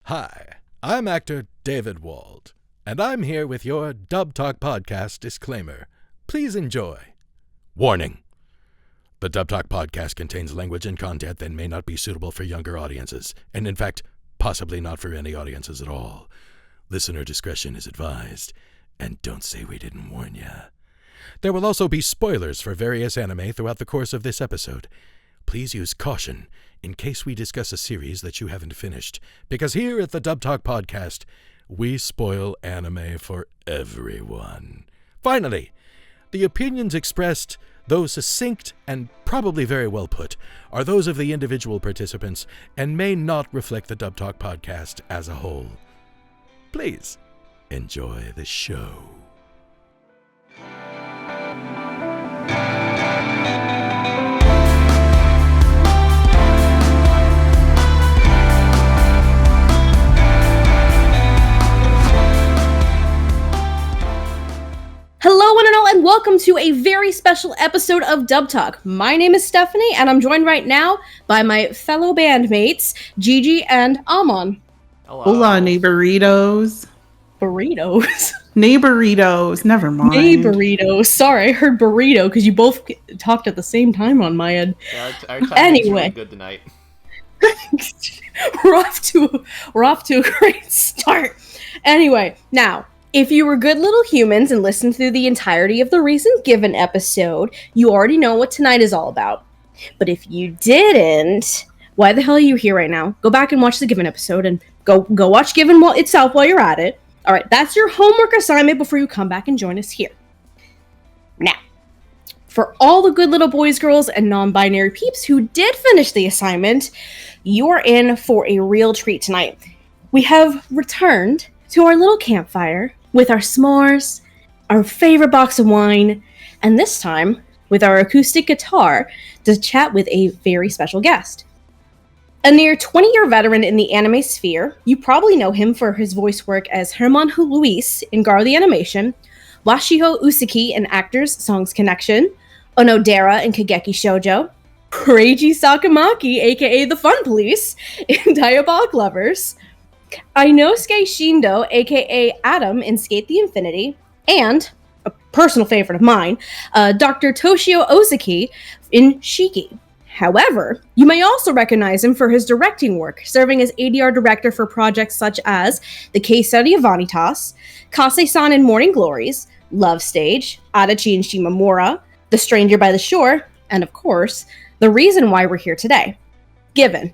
Hi, I'm actor David Wald, and I'm here with your Dub Talk Podcast disclaimer. Please enjoy. Warning. The Dub Talk Podcast contains language and content that may not be suitable for younger audiences, and in fact, possibly not for any audiences at all. Listener discretion is advised, and don't say we didn't warn ya. There will also be spoilers for various anime throughout the course of this episode. Please use caution in case we discuss a series that you haven't finished, because here at the Dub Talk Podcast, we spoil anime for everyone. Finally, the opinions expressed, though succinct and probably very well put, are those of the individual participants and may not reflect the Dub Talk Podcast as a whole. Please enjoy the show. Hello, one and all, and welcome to a very special episode of Dub Talk. My name is Stephanie, and I'm joined right now by my fellow bandmates, Gigi and Amon. Hello. Hola, neighboritos. Burritos? Neighboritos, never mind. Neighboritos. Sorry, I heard burrito because you both talked at the same time on my end. Yeah, our timing's Anyway. really good tonight. we're off to a great start. Anyway, now, if you were good little humans and listened through the entirety of the recent Given episode, you already know what tonight is all about. But if you didn't, why the hell are you here right now? Go back and watch the Given episode and go watch Given itself while you're at it. All right, that's your homework assignment before you come back and join us here. Now, for all the good little boys, girls, and non-binary peeps who did finish the assignment, you are in for a real treat tonight. We have returned to our little campfire with our s'mores, our favorite box of wine, and this time with our acoustic guitar to chat with a very special guest. A near 20-year veteran in the anime sphere, you probably know him for his voice work as Herman Luis in Garo the Animation, Washiho Usaki in Actors Songs Connection, Onodera in Kageki Shoujo, Reiji Sakamaki, aka the Fun Police, in Diabolik Lovers, Ainosuke Shindo, aka Adam in Sk8 the Infinity, and, a personal favorite of mine, Dr. Toshio Ozaki in Shiki. However, you may also recognize him for his directing work, serving as ADR Director for projects such as the Case Study of Vanitas, Kase-san in Morning Glories, Love Stage, Adachi and Shimamura, The Stranger by the Shore, and of course, the reason why we're here today. Given.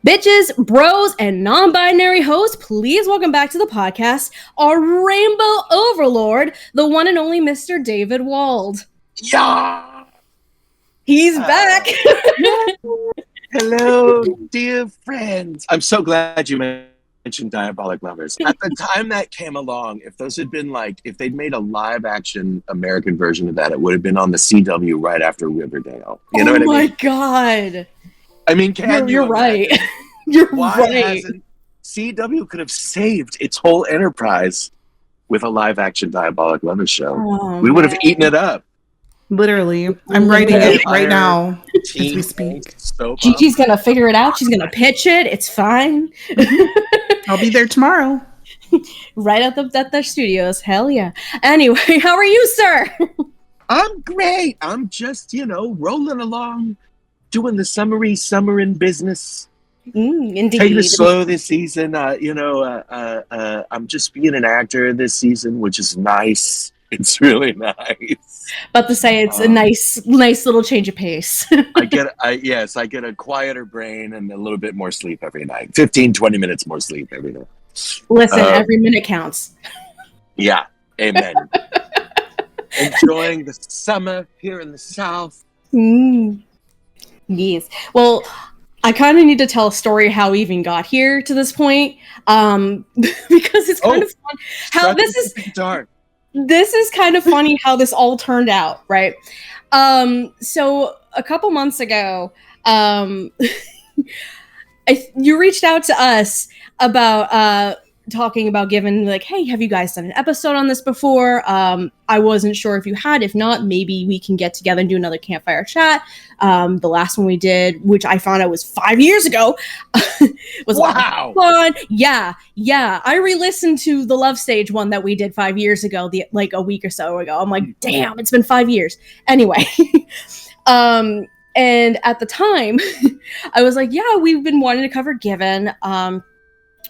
Bitches, bros, and non-binary hosts, please welcome back to the podcast our Rainbow Overlord, the one and only Mr. David Wald. Yeah! He's back! Hello, dear friends. I'm so glad you mentioned Diabolik Lovers. At the time that came along, if they'd made a live action American version of that, it would have been on the CW right after Riverdale. You know what I mean? Oh my god! I mean, You're right. imagine? You're Why right. hasn't CW could have saved its whole enterprise with a live action Diabolik Lovers show? Oh, We would have man. eaten it up. Literally. I'm writing it right now as Teen we speak. soap Gigi's gonna figure it out. She's gonna pitch it. It's fine. I'll be there tomorrow. Right at the studios. Hell yeah. Anyway, how are you, sir? I'm great. I'm just, rolling along, doing the summer in business. Indeed. Taking it slow this season. I'm just being an actor this season, which is nice. It's really nice. About to say it's a nice little change of pace. I get a quieter brain and a little bit more sleep every night. 15, 20 minutes more sleep every night. Listen, every minute counts. Yeah. Amen. Enjoying the summer here in the South. Yes. Well, I kind of need to tell a story how we even got here to this point, because it's kind of fun. How this is dark. This is kind of funny how this all turned out, right? So a couple months ago, you reached out to us about talking about Given, like, hey, have you guys done an episode on this before? I wasn't sure if you had. If not, maybe we can get together and do another Campfire chat. The last one we did, which I found out was 5 years ago, was a lot of fun. Yeah. I re-listened to the Love Stage one that we did 5 years ago, like a week or so ago. I'm like, damn, it's been 5 years. Anyway, and at the time, I was like, yeah, we've been wanting to cover Given.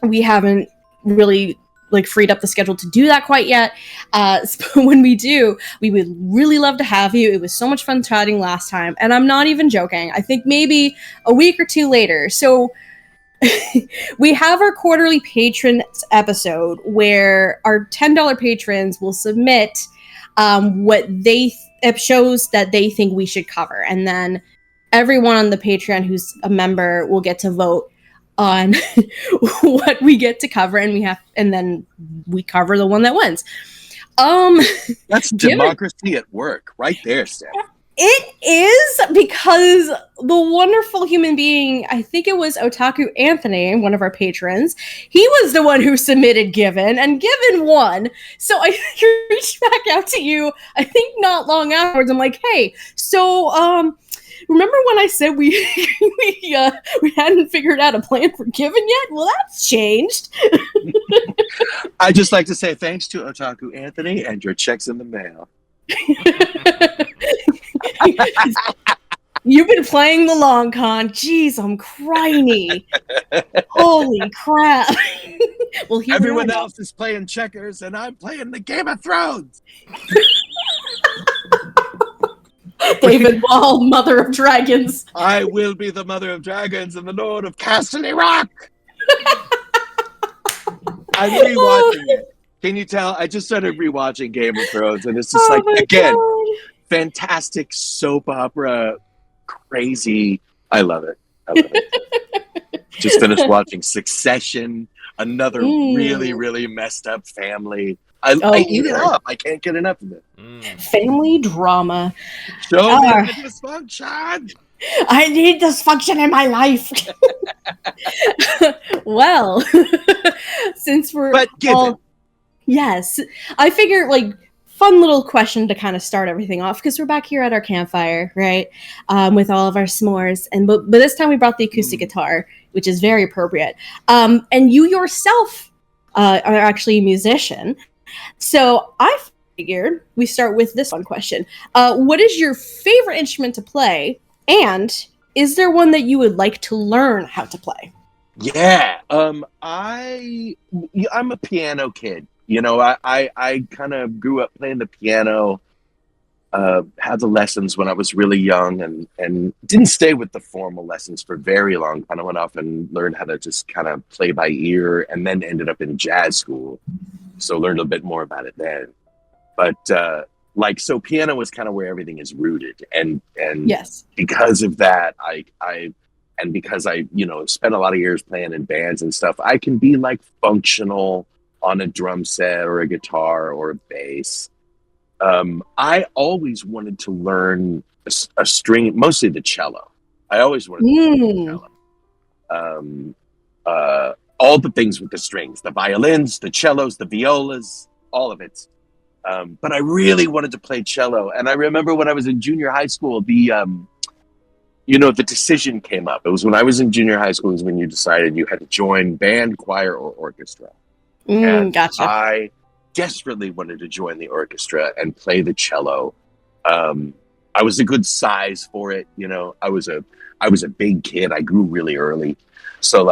We haven't really freed up the schedule to do that quite yet. So when we do, we would really love to have you. It was so much fun chatting last time. And I'm not even joking. I think maybe a week or two later. So we have our quarterly patrons episode where our $10 patrons will submit what they shows that they think we should cover. And then everyone on the Patreon who's a member will get to vote on what we get to cover, and then we cover the one that wins. That's democracy at work right there, Steph. It is, because the wonderful human being, I think it was Otaku Anthony, one of our patrons, he was the one who submitted Given, and Given won. So I reached back out to you, I think not long afterwards. I'm like, hey, so remember when I said we hadn't figured out a plan for Given yet? Well, that's changed. I'd just like to say thanks to Otaku Anthony, and your check's in the mail. You've been playing the long con. Jeez, I'm crying. Holy crap. Well, everyone else is playing checkers, and I'm playing the Game of Thrones. David Wald, Mother of Dragons. I will be the Mother of Dragons and the Lord of Casterly Rock. I'm rewatching it. Can you tell? I just started rewatching Game of Thrones, and it's just again, fantastic soap opera, crazy. I love it. Just finished watching Succession, another really, really messed up family. I eat it up. I can't get enough of it. Family drama. Show me the dysfunction. I need dysfunction in my life. Well, since we're yes, I figure fun little question to kind of start everything off, because we're back here at our campfire, right? With all of our s'mores, but this time we brought the acoustic guitar, which is very appropriate. And you yourself are actually a musician. So I figured we start with this fun question. What is your favorite instrument to play? And is there one that you would like to learn how to play? Yeah. I'm a piano kid. You know, I kind of grew up playing the piano, had the lessons when I was really young, and didn't stay with the formal lessons for very long. Kind of went off and learned how to just kind of play by ear, and then ended up in jazz school. So learned a bit more about it then. But so piano was kind of where everything is rooted. And yes, because of that, because I spent a lot of years playing in bands and stuff, I can be functional on a drum set or a guitar or a bass. I always wanted to learn a string, mostly the cello. I always wanted to learn the cello. All the things with the strings, the violins, the cellos, the violas, all of it. But I really wanted to play cello. And I remember when I was in junior high school, the decision came up. It was when I was in junior high school is when you decided you had to join band, choir, or orchestra. And gotcha. I desperately wanted to join the orchestra and play the cello. I was a good size for it. I was a big kid. I grew really early. So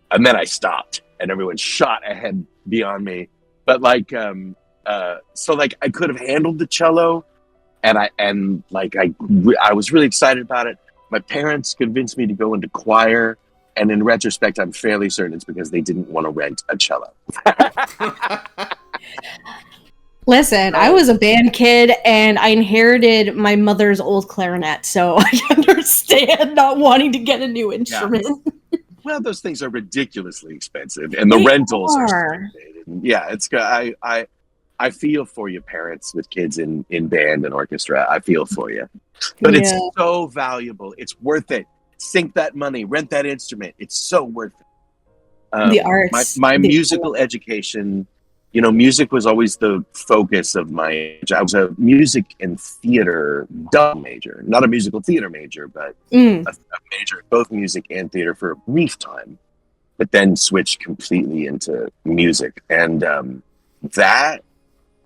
and then I stopped and everyone shot ahead beyond me. But I could have handled the cello, and I was really excited about it. My parents convinced me to go into choir, and in retrospect, I'm fairly certain it's because they didn't want to rent a cello. Listen, I was a band kid, and I inherited my mother's old clarinet, so I understand not wanting to get a new instrument. Yeah. Well, those things are ridiculously expensive, and the rentals are. Yeah, it's I feel for you, parents with kids in band and orchestra. I feel for you, but it's so valuable. It's worth it. Sink that money, rent that instrument. It's so worth it. The arts. My musical education, you know, music was always the focus of I was a music and theater double major, not a musical theater major, but a major in both music and theater for a brief time, but then switched completely into music. And that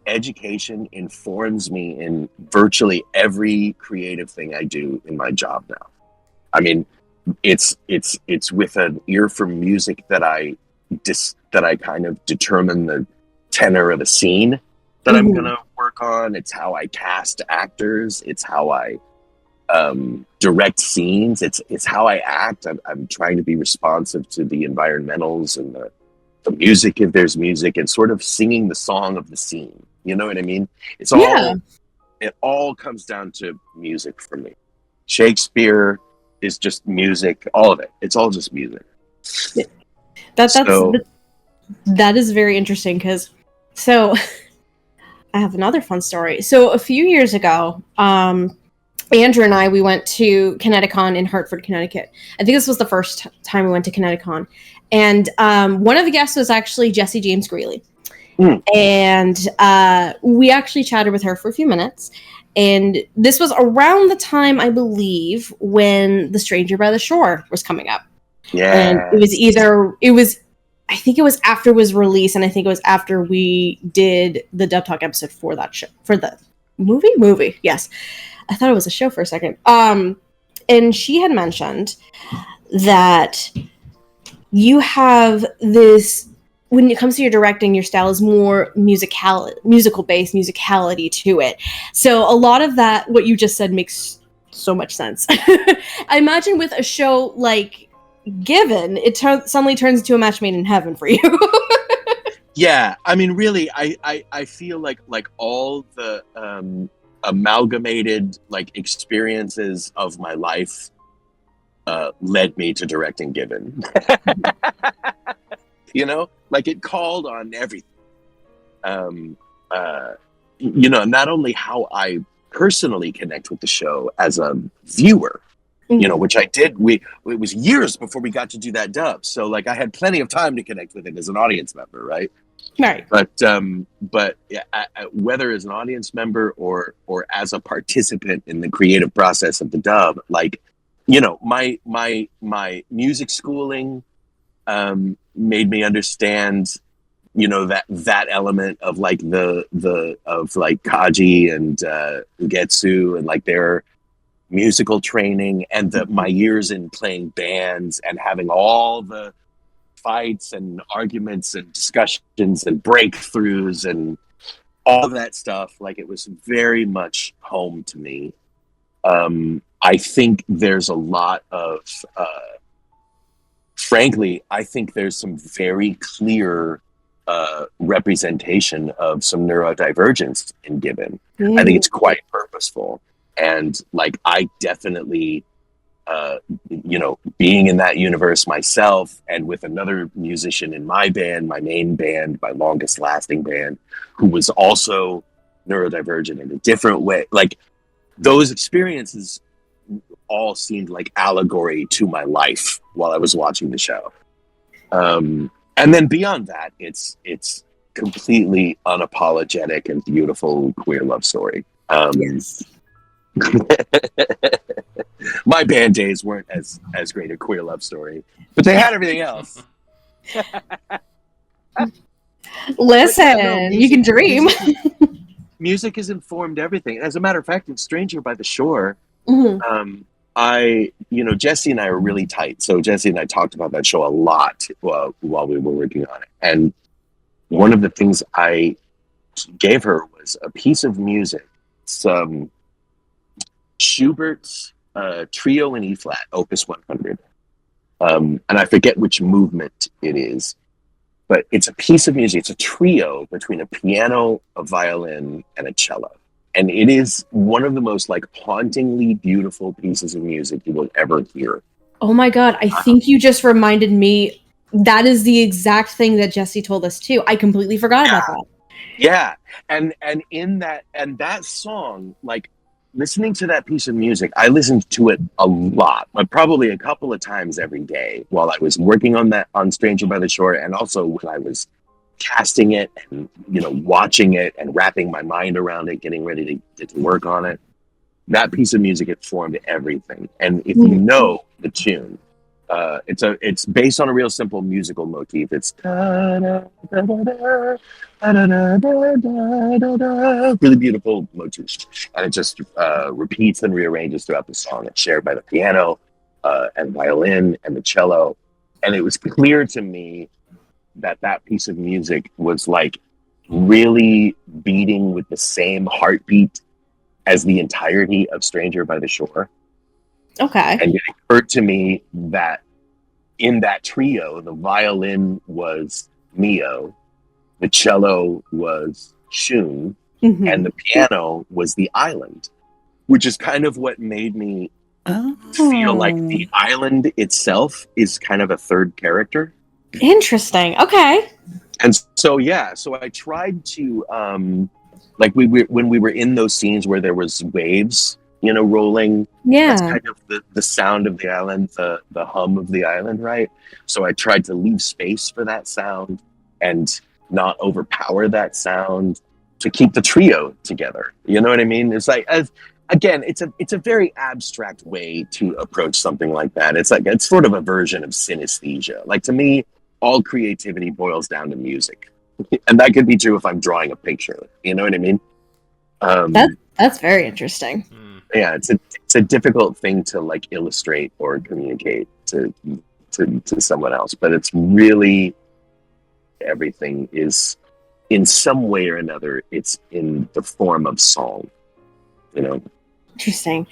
education informs me in virtually every creative thing I do in my job now. I mean, it's with an ear for music that I kind of determine the tenor of a scene that I'm gonna work on. It's how I cast actors. It's how I direct scenes. It's how I act. I'm trying to be responsive to the environmentals and the music if there's music, and sort of singing the song of the scene. You know what I mean? It's all it all comes down to music for me. Shakespeare is just music, all of it. It's all just music. That is very interesting because I have another fun story. So a few years ago, Andrew and I, we went to Kineticon in Hartford, Connecticut. I think this was the first time we went to Kineticon. And one of the guests was actually Jesse James Greeley. And we actually chatted with her for a few minutes. And this was around the time, I believe, when The Stranger by the Shore was coming up. Yeah. And I think it was after it was released, and I think it was after we did the Dub Talk episode for that show, for the movie. Yes. I thought it was a show for a second. And she had mentioned that you have this, when it comes to your directing, your style is more musical-based, musicality to it. So a lot of that, what you just said, makes so much sense. I imagine with a show like Given, it suddenly turns into a match made in heaven for you. Yeah, I mean, really, I feel like all the amalgamated experiences of my life led me to directing Given. You know, it called on everything. You know, not only how I personally connect with the show as a viewer, you know, which I did. It was years before we got to do that dub, so I had plenty of time to connect with it as an audience member, right? Right. But whether as an audience member or as a participant in the creative process of the dub, you know, my music schooling made me understand, you know, that element of Kaji and Ugetsu and their musical training, and my years in playing bands and having all the fights and arguments and discussions and breakthroughs and all of that stuff. It was very much home to me. I think there's a lot of frankly, I think there's some very clear representation of some neurodivergence in Given. I think it's quite purposeful. And I definitely, you know, being in that universe myself, and with another musician in my band, my main band, my longest lasting band, who was also neurodivergent in a different way, those experiences all seemed like allegory to my life while I was watching the show. And then beyond that, it's completely unapologetic and beautiful queer love story. Yes. My band days weren't as great a queer love story, but they had everything else. Listen, you can dream. Music has informed everything. As a matter of fact, in Stranger by the Shore, Jesse and I are really tight. So Jesse and I talked about that show a lot while we were working on it. And one of the things I gave her was a piece of music, some Schubert's Trio in E-flat, Opus 100. And I forget which movement it is, but it's a piece of music. It's a trio between a piano, a violin, and a cello. And it is one of the most hauntingly beautiful pieces of music you will ever hear. Oh my God. I think you just reminded me. That is the exact thing that Jesse told us too. I completely forgot about that. Yeah. And in that, and that song, listening to that piece of music, I listened to it a lot, probably a couple of times every day while I was working on Stranger by the Shore, and also when I was casting it and, watching it and wrapping my mind around it, getting ready to get to work on it. That piece of music informed everything. And if you know the tune, it's based on a real simple musical motif. It's really beautiful motif, and it just repeats and rearranges throughout the song. It's shared by the piano and violin and the cello, and it was clear to me that piece of music was like really beating with the same heartbeat as the entirety of Stranger by the Shore. Okay. And it occurred to me that in that trio, the violin was Mio, the cello was Shun, and the piano was the island, which is kind of what made me feel like the island itself is kind of a third character. Interesting. Okay. And so I tried to when we were in those scenes where there was waves, rolling. Yeah. That's kind of the sound of the island, the hum of the island, right? So I tried to leave space for that sound and not overpower that sound to keep the trio together. You know what I mean? It's like, again, it's a very abstract way to approach something like that. It's sort of a version of synesthesia. Like, to me, all creativity boils down to music. And that could be true if I'm drawing a picture. You know what I mean? That's very interesting. Yeah, it's a difficult thing to like illustrate or communicate to someone else, but it's really, everything is in some way or another, it's in the form of song. Interesting.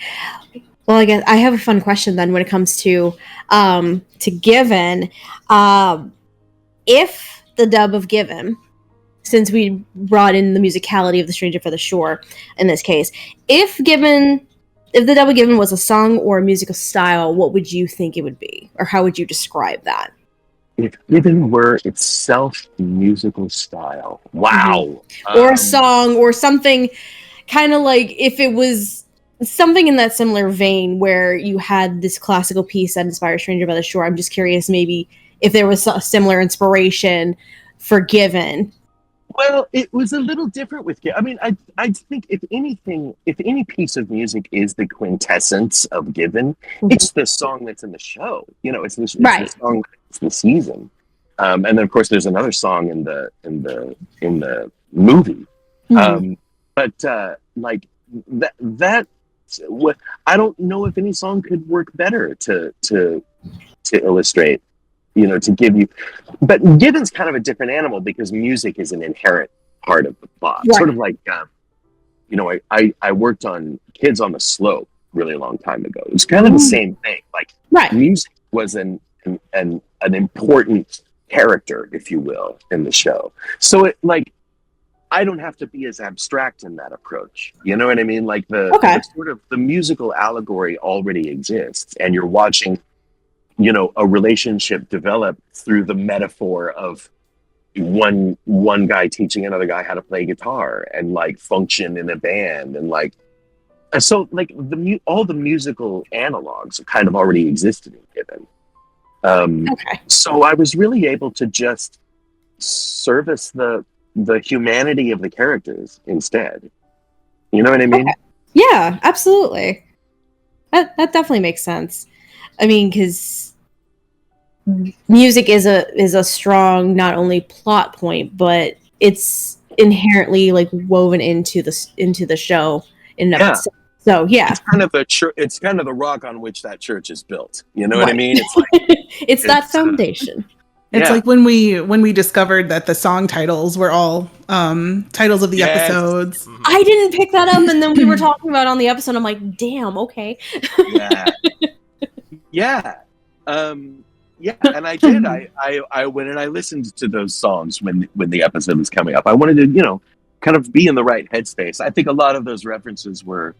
Well, I guess I have a fun question then when it comes to Given. If the dub of Given, since we brought in the musicality of The Stranger by the Shore in this case, if the dub of Given was a song or a musical style, what would you think it would be? Or how would you describe that? If Given were itself a musical style. Wow. Or a song or something kind of like if it was something in that similar vein where you had this classical piece that inspired Stranger by the Shore. I'm just curious maybe if there was a similar inspiration for Given. Well, it was a little different with Given. I mean, I think if any piece of music is the quintessence of Given, it's the song that's in the show. It's the song that's the season. And then of course there's another song in the movie. But like that what I don't know if any song could work better to illustrate, to give you. But Given's kind of a different animal because music is an inherent part of the plot. Right. Sort of like, I worked on Kids on the Slope really long time ago. It's kind of the same thing. Like, music was an important character, if you will, in the show. So it I don't have to be as abstract in that approach. You know what I mean? Like the sort of the musical allegory already exists, and you're watching, a relationship develop through the metaphor of one guy teaching another guy how to play guitar and like function in a band, and so all the musical analogs kind of already existed in Given. So I was really able to just service the humanity of the characters instead. You know what I mean? Okay. Yeah, absolutely. That definitely makes sense. I mean, because music is a strong not only plot point, but it's inherently like woven into the show in and of itself. So yeah, it's kind of it's kind of the rock on which that church is built. You know what I mean? It's like it's that foundation. It's like when we discovered that the song titles were all titles of the episodes. I didn't pick that up, and then we were talking about it on the episode. I'm like, damn, okay. Yeah. And I did. I went and I listened to those songs when the episode was coming up. I wanted to, kind of be in the right headspace. I think a lot of those references were.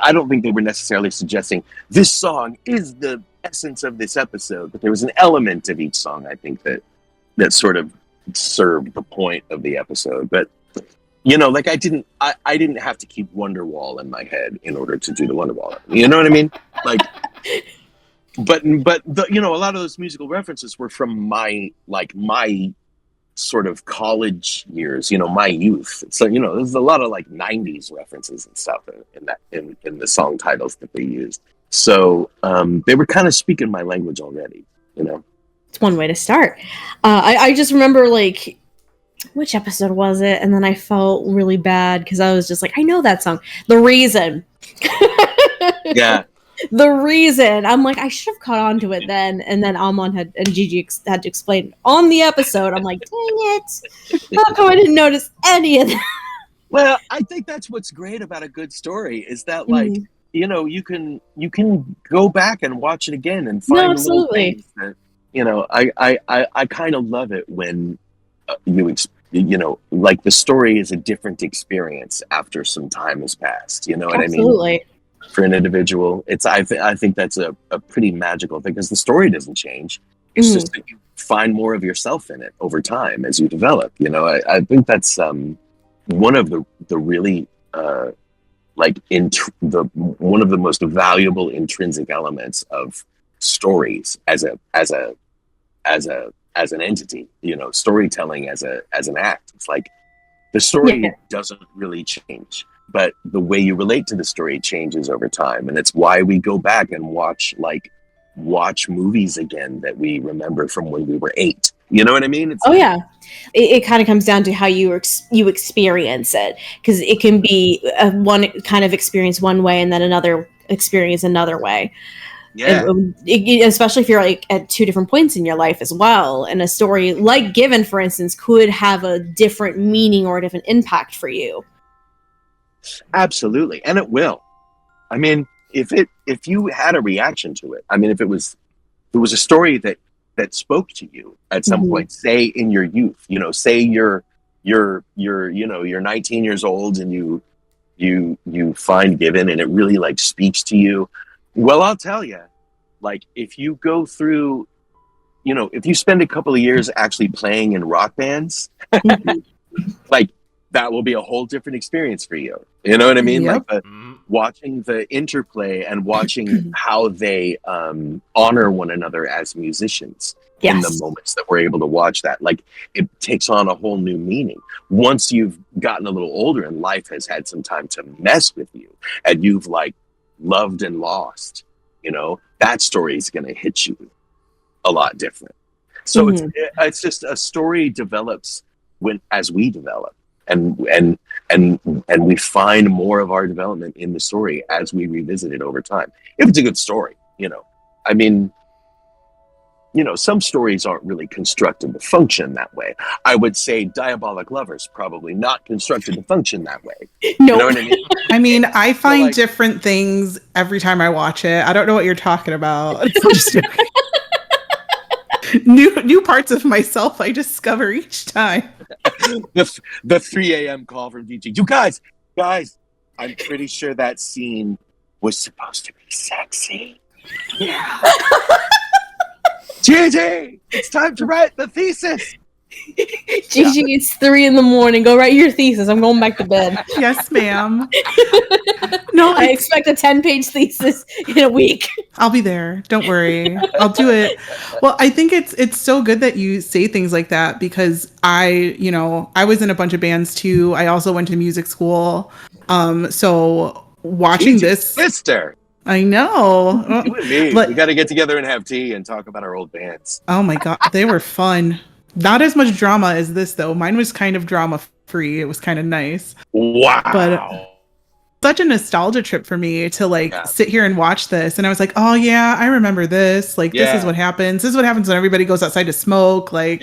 I don't think they were necessarily suggesting this song is the essence of this episode, but there was an element of each song, I think, that sort of served the point of the episode. But you know, like I didn't have to keep Wonderwall in my head in order to do the Wonderwall. You know what I mean? Like, but the, you know, a lot of those musical references were from my sort of college years, you know, my youth. So, you know, there's a lot of like 90s references and stuff in the song titles that they used. So they were kind of speaking my language already, you know. It's one way to start. I just remember, like, which episode was it? And then I felt really bad because I was just like, I know that song. The Reason. Yeah. The Reason. I'm like, I should have caught on to it then. And then Amon and Gigi had to explain on the episode. I'm like, dang it. How come I didn't notice any of that? Well, I think that's what's great about a good story is that, like, you know, you can go back and watch it again and find little things that, you know, I kind of love it when you know, like the story is a different experience after some time has passed. You know what I mean? Absolutely. For an individual, it's I think that's a pretty magical thing because the story doesn't change. It's just that you find more of yourself in it over time as you develop. You know, I think that's one of the really one of the most valuable intrinsic elements of stories as an entity. You know, storytelling as an act. It's like the story doesn't really change, but the way you relate to the story changes over time, and it's why we go back and watch movies again that we remember from when we were 8. You know what I mean? It kind of comes down to how you experience it, because it can be one kind of experience one way and then another experience another way. Yeah. Especially if you're like at 2 different points in your life as well, and a story like Given, for instance, could have a different meaning or a different impact for you. Absolutely, and it will. I mean, if you had a reaction to it, I mean, if it was a story that spoke to you at some point, say in your youth, you know, say you're 19 years old and you find Given and it really like speaks to you. Well, I'll tell you, like, if you go through, you know, if you spend a couple of years actually playing in rock bands, like, that will be a whole different experience for you. You know what I mean? Yep. Like watching the interplay and watching how they honor one another as musicians in the moments that we're able to watch that. Like, it takes on a whole new meaning. Once you've gotten a little older and life has had some time to mess with you and you've like loved and lost, you know, that story is going to hit you a lot different. So it's just a story develops as we develop. And we find more of our development in the story as we revisit it over time. If it's a good story, you know. I mean, you know, some stories aren't really constructed to function that way. I would say Diabolik Lovers probably not constructed to function that way. No. You know what I mean? I mean, I find different things every time I watch it. I don't know what you're talking about. Just new parts of myself I discover each time. The 3 a.m. call from Gigi. You guys, I'm pretty sure that scene was supposed to be sexy. Yeah. Gigi, it's time to write the thesis. Gigi, it's 3 a.m. Go write your thesis. I'm going back to bed. Yes, ma'am. No, I expect a 10-page thesis in a week. I'll be there. Don't worry. I'll do it. Well, I think it's so good that you say things like that because I was in a bunch of bands too. I also went to music school. So watching this sister. I know. You and me. We got to get together and have tea and talk about our old bands. Oh my God. They were fun. Not as much drama as this though. Mine was kind of drama free. It was kind of nice. Wow. But such a nostalgia trip for me to sit here and watch this. And I was like, oh yeah, I remember this. Like, this is what happens. This is what happens when everybody goes outside to smoke. Like,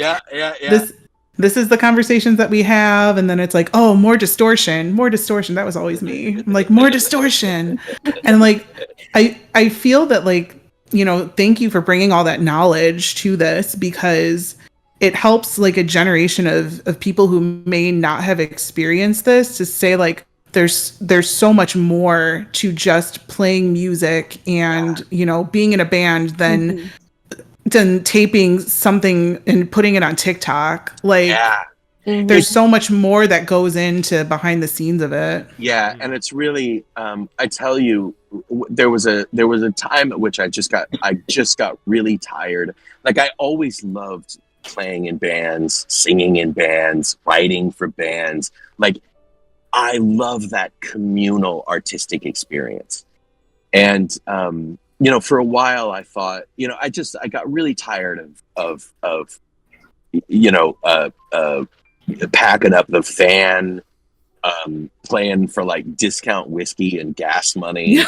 this is the conversations that we have. And then it's like, oh, more distortion. That was always me. I'm like, more distortion. And like, I feel that thank you for bringing all that knowledge to this because it helps like a generation of people who may not have experienced this to say like, there's so much more to just playing music and, being in a band than taping something and putting it on TikTok. Like, There's so much more that goes into behind the scenes of it. Yeah, and it's really, I tell you, there was a time at which I just got really tired. Like, I always loved playing in bands, singing in bands, writing for bands. Like, I love that communal artistic experience. And for a while I thought, I got really tired of packing up the van, playing for like discount whiskey and gas money,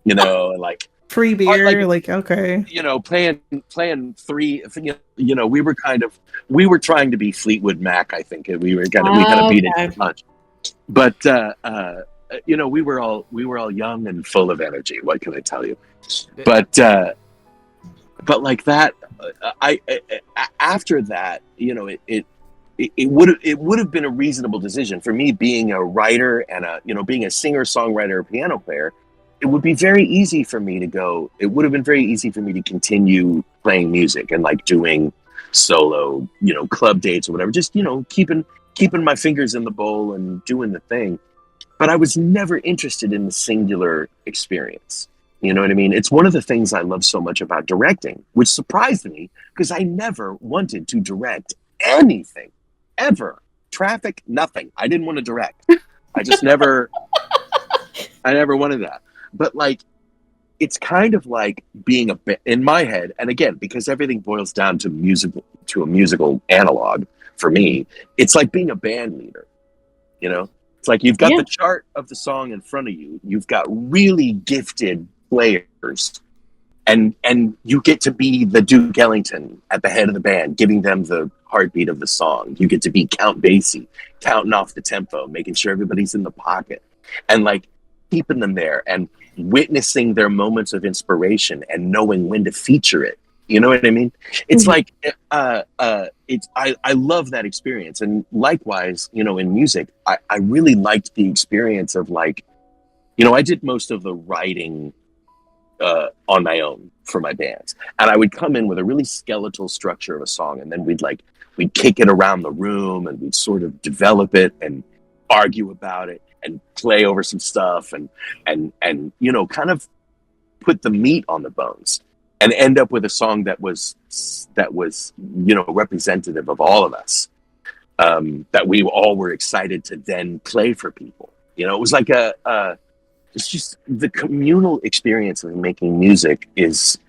like free beer, okay, playing three, we were trying to be Fleetwood Mac. I think we kind of beat it to the punch, but we were all young and full of energy. What can I tell you? But like that, I after that, it would have been a reasonable decision for me, being a writer and being a singer, songwriter, piano player. It would be very easy for me to go. It would have been very easy for me to continue playing music and like doing solo, club dates or whatever. Just keeping my fingers in the bowl and doing the thing. But I was never interested in the singular experience. You know what I mean? It's one of the things I love so much about directing, which surprised me because I never wanted to direct anything, ever. Traffic, nothing. I didn't want to direct. I just never, I never wanted that. But like, it's kind of like being in my head, and again, because everything boils down to a musical analog for me, it's like being a band leader, It's like you've got the chart of the song in front of you. You've got really gifted players, and you get to be the Duke Ellington at the head of the band, giving them the heartbeat of the song. You get to be Count Basie, counting off the tempo, making sure everybody's in the pocket, and like keeping them there and witnessing their moments of inspiration and knowing when to feature it. You know what I mean? It's like I love that experience. And likewise, in music, I really liked the experience of like, I did most of the writing on my own for my bands. And I would come in with a really skeletal structure of a song, and then we'd kick it around the room and we'd sort of develop it and argue about it and play over some stuff and kind of put the meat on the bones and end up with a song that was representative of all of us, that we all were excited to then play for people. It was like it's just the communal experience of making music is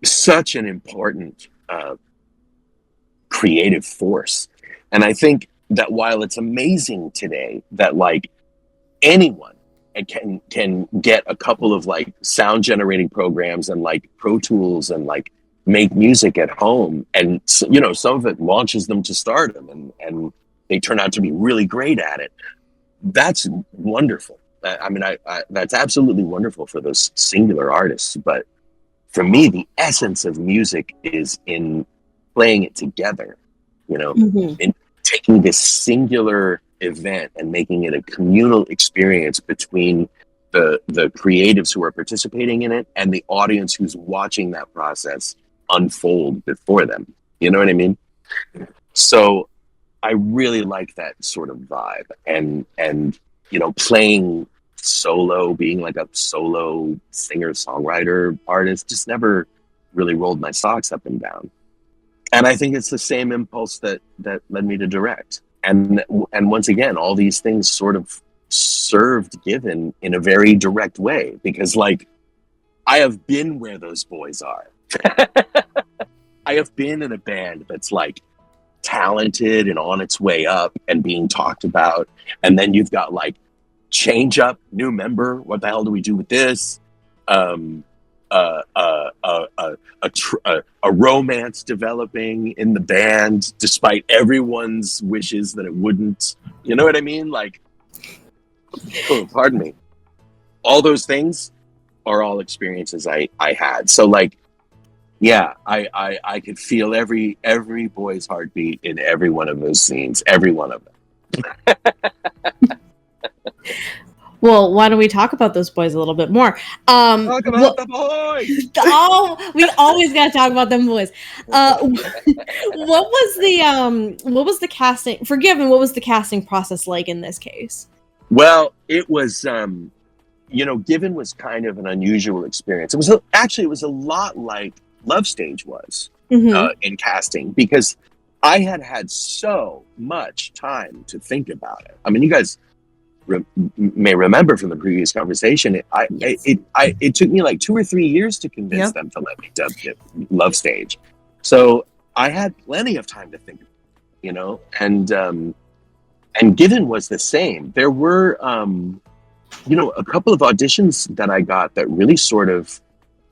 such an important creative force. And I think that while it's amazing today that like anyone can get a couple of like sound generating programs and like Pro Tools and like make music at home, and some of it launches them to stardom and they turn out to be really great at it. That's wonderful. I mean, I that's absolutely wonderful for those singular artists. But for me, the essence of music is in playing it together, in taking this singular event and making it a communal experience between the creatives who are participating in it and the audience who's watching that process unfold before them. You know what I mean? So I really like that sort of vibe, and playing solo, being like a solo singer songwriter artist, just never really rolled my socks up and down. And I think it's the same impulse that led me to direct. And once again, all these things sort of served Given in a very direct way, because like I have been where those boys are. I have been in a band that's like talented and on its way up and being talked about, and then you've got like change up, new member, what the hell do we do with this? A romance developing in the band despite everyone's wishes that it wouldn't. You know what I mean? Like, pardon me. All those things are all experiences I had. So like, yeah, I could feel every boy's heartbeat in every one of those scenes, every one of them. Well, why don't we talk about those boys a little bit more? Talk about the boys. Oh, we always gotta talk about them boys. What was the casting? Forgive me. What was the casting process like in this case? Well, it was, Given was kind of an unusual experience. It was a lot like Love Stage was in casting, because I had so much time to think about it. I mean, you guys may remember from the previous conversation, it took me like 2 or 3 years to convince them to let me dub Love Stage. So I had plenty of time to think, and Given was the same. There were, a couple of auditions that I got that really sort of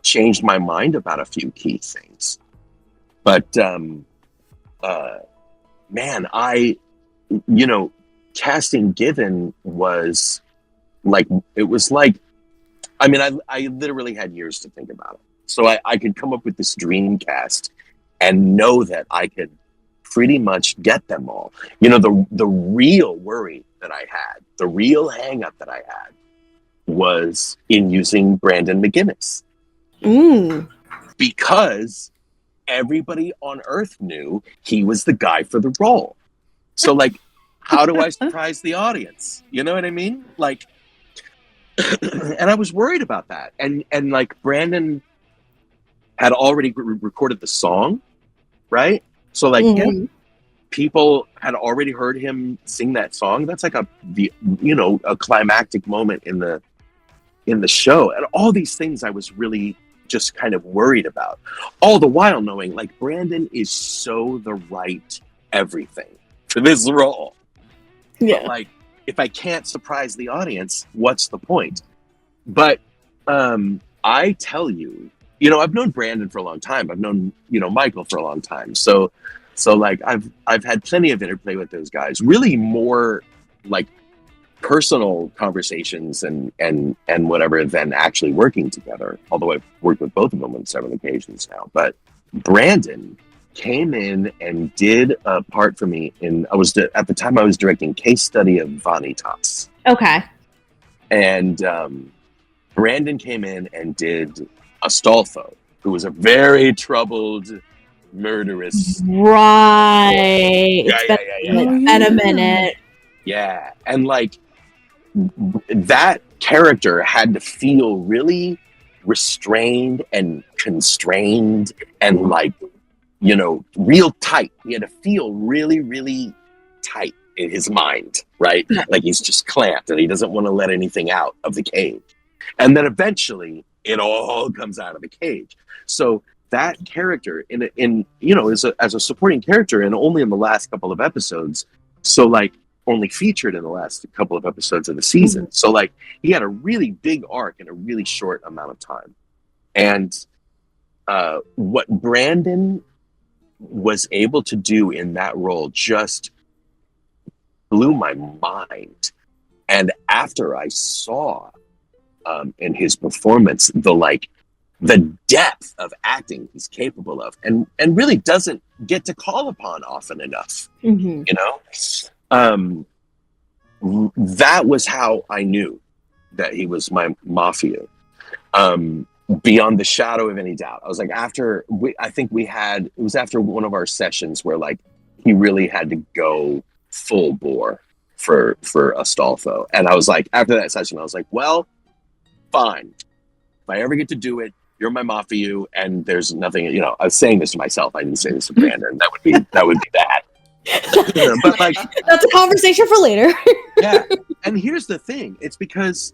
changed my mind about a few key things. But, man, casting Given was like, I literally had years to think about it. So I could come up with this dream cast and know that I could pretty much get them all. The real worry that I had, the real hang up that I had, was in using Brandon McGinnis. Because everybody on Earth knew he was the guy for the role. So, like, how do I surprise the audience? You know what I mean? Like, and I was worried about that. And like, Brandon had already recorded the song, right? So, like, people had already heard him sing that song. That's like a climactic moment in the show. And all these things I was really just kind of worried about. All the while knowing, like, Brandon is so the right everything for this role. Yeah. But, like, if I can't surprise the audience, what's the point? But I tell you, I've known Brandon for a long time. I've known, Michael for a long time. So like, I've had plenty of interplay with those guys. Really more like personal conversations and whatever than actually working together. Although I've worked with both of them on several occasions now. But Brandon came in and did a part for me at the time I was directing Case Study of Vanitas. Okay. And Brandon came in and did Astolfo, who was a very troubled, murderous. Right. Yeah. It's been a minute. Yeah. And like, that character had to feel really restrained and constrained and like, real tight. He had to feel really, really tight in his mind, right? Like he's just clamped and he doesn't want to let anything out of the cage. And then eventually it all comes out of the cage. So that character as a supporting character, and only in the last couple of episodes. So like, only featured in the last couple of episodes of the season. So like, he had a really big arc in a really short amount of time. And what Brandon was able to do in that role just blew my mind. And after I saw in his performance the depth of acting he's capable of, and really doesn't get to call upon often enough, that was how I knew that he was my Mafia, beyond the shadow of any doubt. I was like, after one of our sessions where like he really had to go full bore for Astolfo, and I was like, after that session I was like, well, fine, if I ever get to do it, you're my Mafia, and there's nothing, I was saying this to myself, I didn't say this to Brandon. That would be that. But like, that's a conversation for later. Yeah. And here's the thing, it's because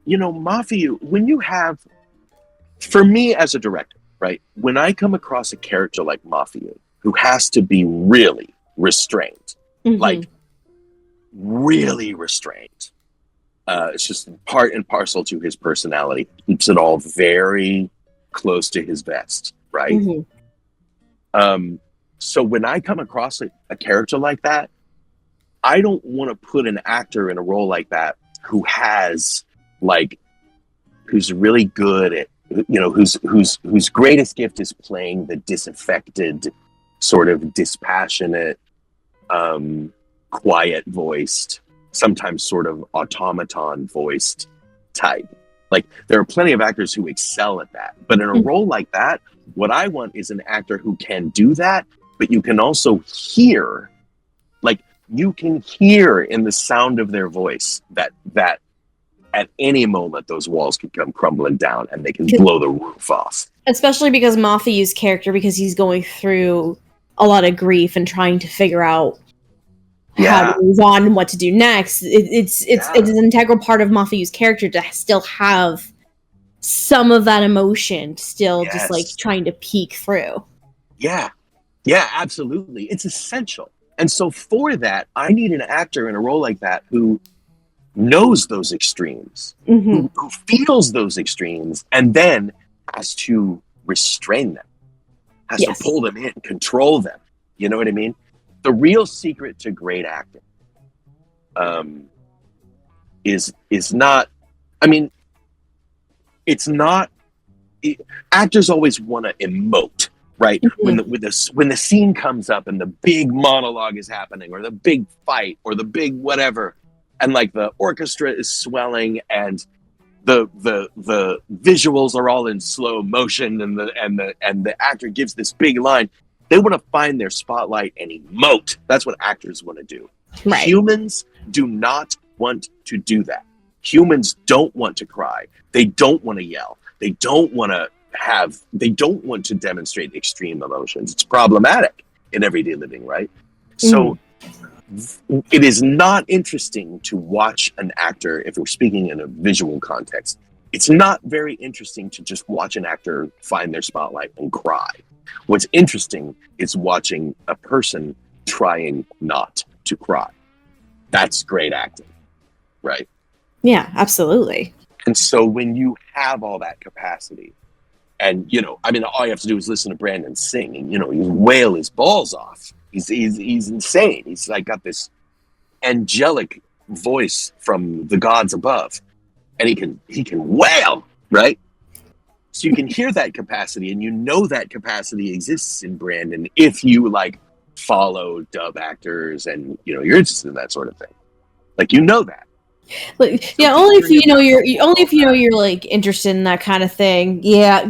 Mafia, when you have, for me as a director, right, when I come across a character like Mafia who has to be really restrained, like really restrained, it's just part and parcel to his personality, keeps it all very close to his vest, right? So when I come across a character like that, I don't want to put an actor in a role like that who's really good at, whose greatest gift is playing the disaffected, sort of dispassionate, quiet voiced, sometimes sort of automaton voiced type. Like, there are plenty of actors who excel at that, but in a role like that, what I want is an actor who can do that, but you can also hear, like, you can hear in the sound of their voice that at any moment those walls could come crumbling down and they can blow the roof off. Especially because Mafiu's character, because he's going through a lot of grief and trying to figure out how to move on and what to do next. It's an integral part of Mafiu's character to still have some of that emotion still just like trying to peek through. Yeah, absolutely. It's essential. And so for that, I need an actor in a role like that who knows those extremes, who feels those extremes, and then has to restrain them, has to pull them in, control them. You know what I mean? The real secret to great acting is not, I mean, it's not, actors always want to emote, right? When the scene comes up and the big monologue is happening, or the big fight, or the big whatever, and like the orchestra is swelling and the visuals are all in slow motion, and the actor gives this big line. They want to find their spotlight and emote. That's what actors want to do. Right. Humans do not want to do that. Humans don't want to cry. They don't want to yell. They don't want to demonstrate extreme emotions. It's problematic in everyday living, right? So it is not interesting to watch an actor, if we're speaking in a visual context, it's not very interesting to just watch an actor find their spotlight and cry. What's interesting is watching a person trying not to cry. That's great acting, right? Yeah, absolutely. And so when you have all that capacity, and, you know, I mean, all you have to do is listen to Brandon sing, and, you know, you wail his balls off. He's insane. He's like got this angelic voice from the gods above, and he can wail, right? So you can hear that capacity, and you know that capacity exists in Brandon if you like follow dub actors and, you know, you're interested in that sort of thing. Like, you know that. Like, yeah, only if you know you're like interested in that kind of thing. Yeah.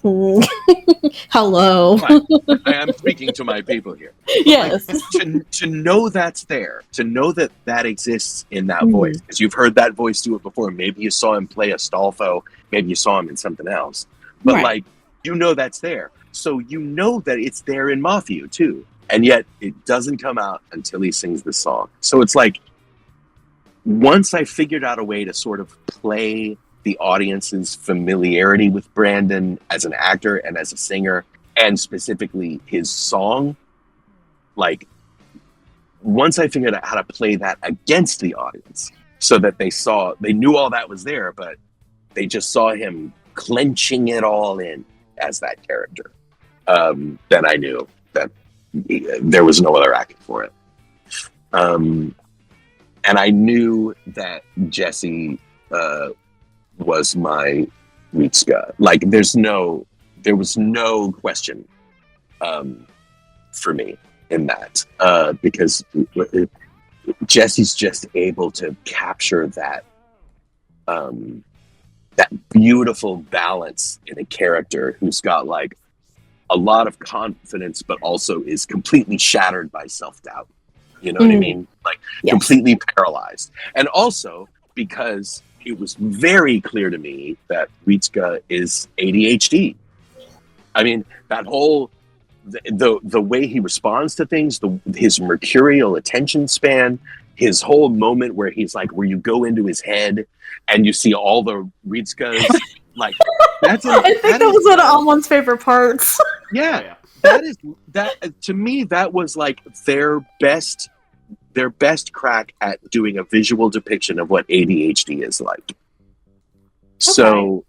Hello. I am speaking to my people here. Yes. Like, to know that's there, to know that exists in that voice, because you've heard that voice do it before. Maybe you saw him play Astolfo, maybe you saw him in something else, but like, you know that's there. So you know that it's there in Mafiu too, and yet it doesn't come out until he sings the song. So it's like, once I figured out a way to sort of play the audience's familiarity with Brandon as an actor and as a singer, and specifically his song, like, once I figured out how to play that against the audience so that they knew all that was there, but they just saw him clenching it all in as that character, then I knew that there was no other acting for it. And I knew that Jesse was my Ritska. Like, there was no question for me in that, because Jesse's just able to capture that beautiful balance in a character who's got like a lot of confidence, but also is completely shattered by self-doubt. You know what I mean? Like, completely paralyzed. And also because it was very clear to me that Ritska is ADHD. I mean, that whole, the way he responds to things, his mercurial attention span, his whole moment where he's like, where you go into his head and you see all the Ritskas, like, I think that was one of Amon's favorite parts. Yeah. That to me, that was like their best crack at doing a visual depiction of what ADHD is like. Okay. So,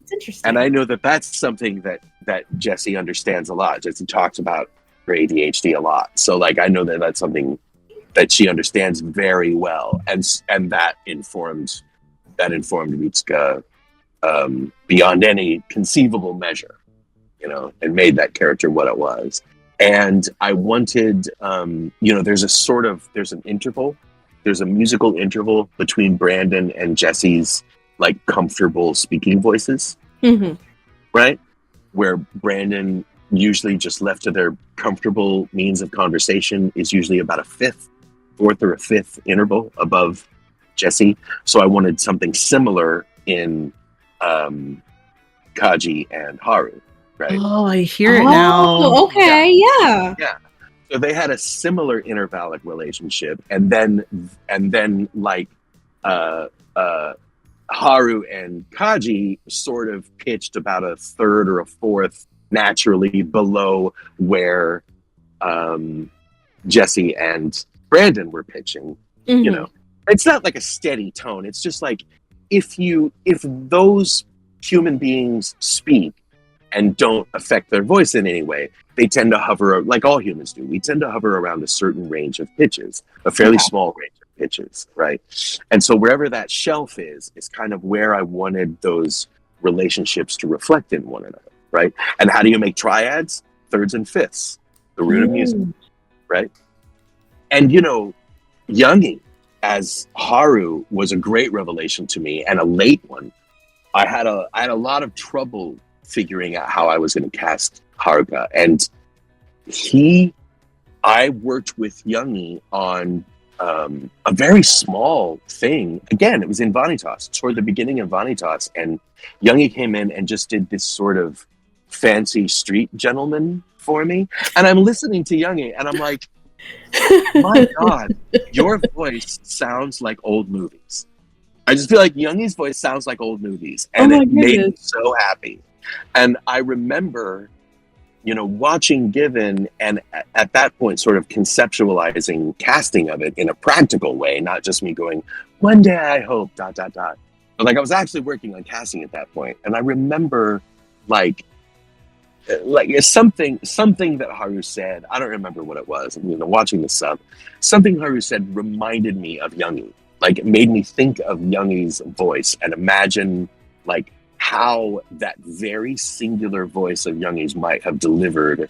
and I know that that's something that Jesse understands a lot. Jesse talks about her ADHD a lot. So like, I know that that's something that she understands very well. And that informed Ritska beyond any conceivable measure, you know, and made that character what it was. And I wanted, you know, there's an interval there's a musical interval between Brandon and Jesse's like comfortable speaking voices, right? Where Brandon, usually just left to their comfortable means of conversation, is usually about a fourth or a fifth interval above Jesse. So I wanted something similar in Kaji and Haru, right? Oh, I hear it now. Okay, yeah. So they had a similar intervallic relationship, and then like Haru and Kaji sort of pitched about a third or a fourth naturally below where Jesse and Brandon were pitching. You know, it's not like a steady tone. It's just like if those human beings speak and don't affect their voice in any way, they tend to hover, like all humans do. We tend to hover around a certain range of pitches, a fairly small range of pitches, right? And so wherever that shelf is kind of where I wanted those relationships to reflect in one another, right? And how do you make triads? Thirds and fifths, the root of music, right? And, you know, Youngie as Haru was a great revelation to me, and a late one. I had a lot of trouble figuring out how I was going to cast Haruka, and I worked with Youngie on a very small thing. Again, it was in Vanitas, toward the beginning of Vanitas, and Youngie came in and just did this sort of fancy street gentleman for me, and I'm listening to Youngie, and I'm like, my God, your voice sounds like old movies. I just feel like Youngie's voice sounds like old movies, and it made me so happy. And I remember, you know, watching Given, and at that point sort of conceptualizing casting of it in a practical way, not just me going, one day I hope, ... But like I was actually working on casting at that point. And I remember like something that Haru said, I don't remember what it was, you know, watching the sub, something Haru said reminded me of Youngie. Like it made me think of Youngie's voice and imagine like how that very singular voice of Youngie's might have delivered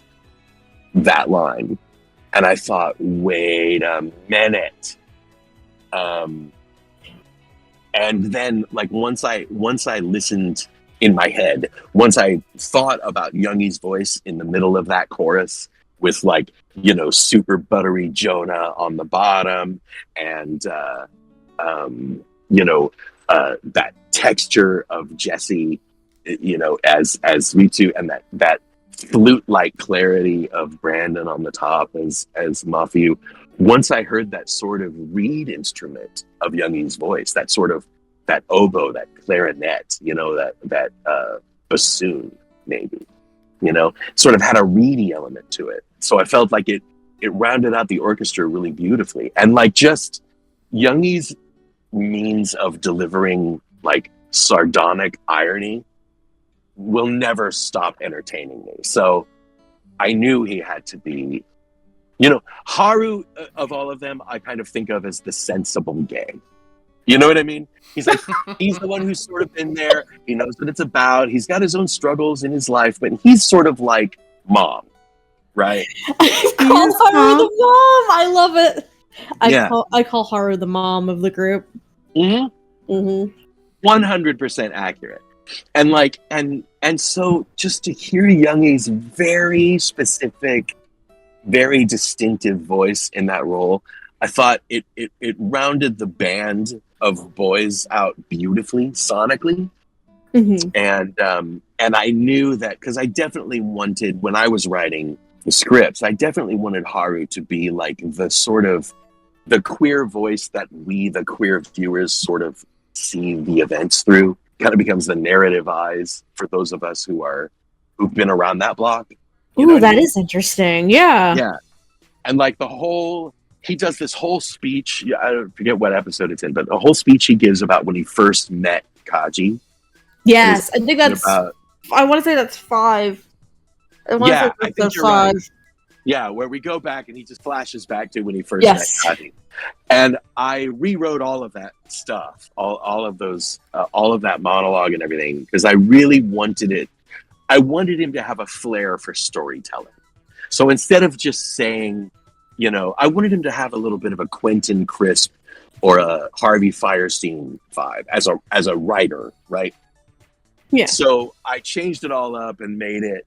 that line. And I thought, wait a minute. And then like once I listened in my head, once I thought about Youngie's voice in the middle of that chorus with like, you know, super buttery Jonah on the bottom, and you know, that texture of Jesse, you know, as Ritsu, and that flute-like clarity of Brandon on the top as Mafiu. Once I heard that sort of reed instrument of Youngie's voice, that sort of that oboe, that clarinet, you know, that bassoon, maybe, you know, sort of had a reedy element to it. So I felt like it rounded out the orchestra really beautifully. And like just Youngie's means of delivering like sardonic irony will never stop entertaining me. So I knew he had to be, you know, Haru of all of them, I kind of think of as the sensible gay. You know what I mean? He's like, he's the one who's sort of been there. He knows what it's about. He's got his own struggles in his life, but he's sort of like mom, right? I call Haru the mom. I love it. I call Haru the mom of the group. 100% accurate. And like, and so just to hear Youngie's very specific, very distinctive voice in that role, I thought it rounded the band of boys out beautifully sonically. And I knew that because I definitely wanted, when I was writing the scripts, I definitely wanted Haru to be like the sort of the queer voice that we, the queer viewers, sort of see the events through. Kind of becomes the narrative eyes for those of us who've been around that block. Ooh, that is interesting. Yeah. And like he does this whole speech. I forget what episode it's in, but the whole speech he gives about when he first met Kaji. Yes, I think that's. I want to say that's 5. I think you're 5. Right. Yeah, where we go back and he just flashes back to when he first met Kaji. And I rewrote all of that stuff, all of that monologue and everything, because I really wanted it. I wanted him to have a flair for storytelling. So instead of just saying, you know, I wanted him to have a little bit of a Quentin Crisp or a Harvey Firestein vibe as a writer, right? Yeah. So I changed it all up and made it,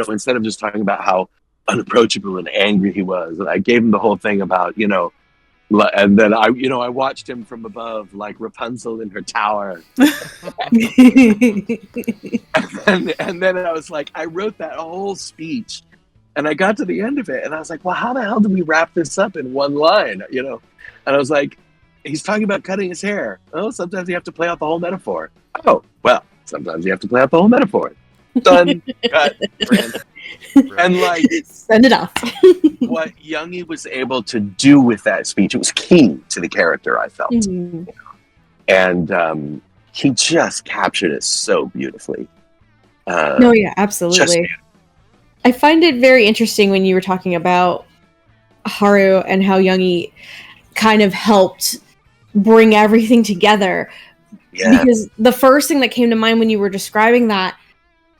instead of just talking about how unapproachable and angry he was, and I gave him the whole thing about, and then I watched him from above like Rapunzel in her tower. and then I was like, I wrote that whole speech, and I got to the end of it, and I was like, well, how the hell do we wrap this up in one line? And I was like, he's talking about cutting his hair. Oh, sometimes you have to play out the whole metaphor. Oh, well, sometimes you have to play out the whole metaphor. Done. Cut. Brand. And like, send it off. What Youngie was able to do with that speech, it was key to the character, I felt. Mm-hmm. And he just captured it so beautifully. No, yeah, absolutely. I find it very interesting when you were talking about Haru and how Youngie kind of helped bring everything together. Yeah. Because the first thing that came to mind when you were describing that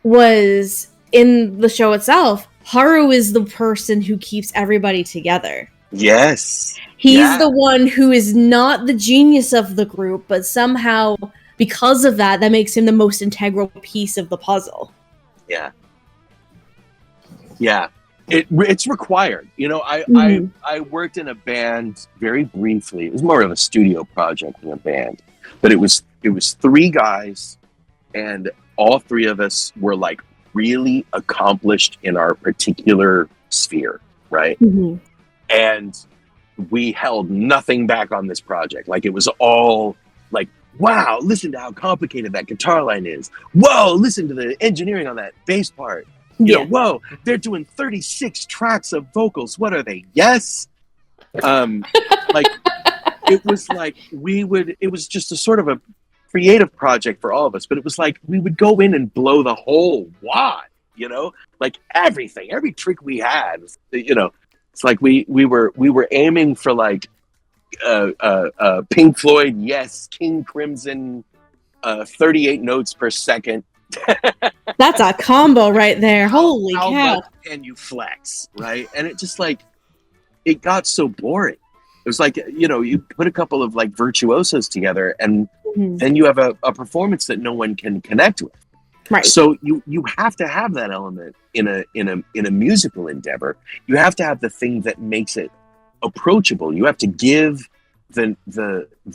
was in the show itself, Haru is the person who keeps everybody together. Yes. He's the one who is not the genius of the group, but somehow, because of that makes him the most integral piece of the puzzle. Yeah. Yeah. It's required. I worked in a band very briefly. It was more of a studio project than a band. But it was 3 guys, and all 3 of us were like really accomplished in our particular sphere, right? Mm-hmm. And we held nothing back on this project. Like, it was all like, wow, listen to how complicated that guitar line is. Whoa, listen to the engineering on that bass part. Whoa, they're doing 36 tracks of vocals. What are they? Yes. Like, it was like it was just a sort of a creative project for all of us, but it was like we would go in and blow the whole wad, like everything, every trick we had, it's like we were aiming for like Pink Floyd, yes, King Crimson, 38 notes per second. That's a combo right there. Holy cow. And you flex, right? And it just like, it got so boring. It was like, you put a couple of like virtuosos together, and then you have a performance that no one can connect with. Right. So you have to have that element in a musical endeavor. You have to have the thing that makes it approachable. You have to give the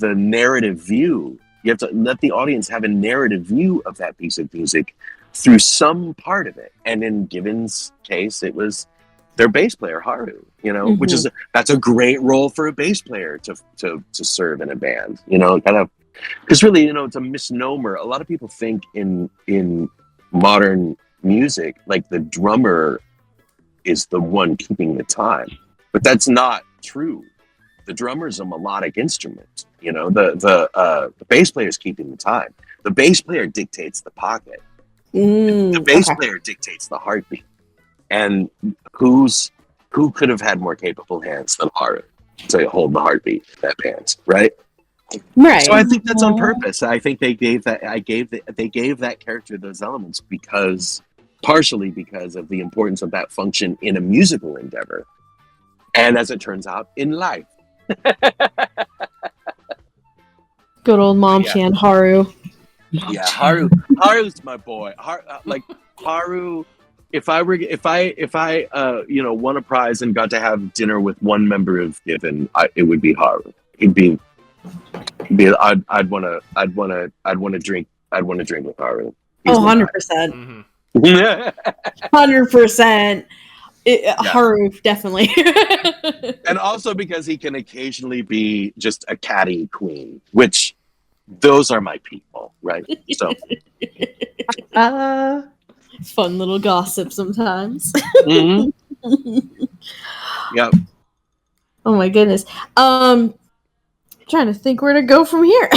narrative view. You have to let the audience have a narrative view of that piece of music through some part of it. And in Gibbons' case, it was their bass player, Haru, which that's a great role for a bass player to serve in a band, kind of, because really, it's a misnomer. A lot of people think in modern music, like the drummer is the one keeping the time, but that's not true. The drummer's a melodic instrument, the bass player is keeping the time. The bass player dictates the pocket. The bass player dictates the heartbeat. And who could have had more capable hands than Haru to hold the heartbeat in that band, right? Right. So I think that's on purpose. I think they gave that character those elements partially because of the importance of that function in a musical endeavor, and as it turns out, in life. Good old Mom Chan, Haru. Yeah, Haru's my boy. Haru. If I won a prize and got to have dinner with one member of Given, it would be Haru. I'd want to drink with Haru. 100%. 100%. Haru, definitely. And also because he can occasionally be just a catty queen, which those are my people, right? So fun little gossip sometimes. Mm-hmm. Yep. Oh my goodness. Trying to think where to go from here.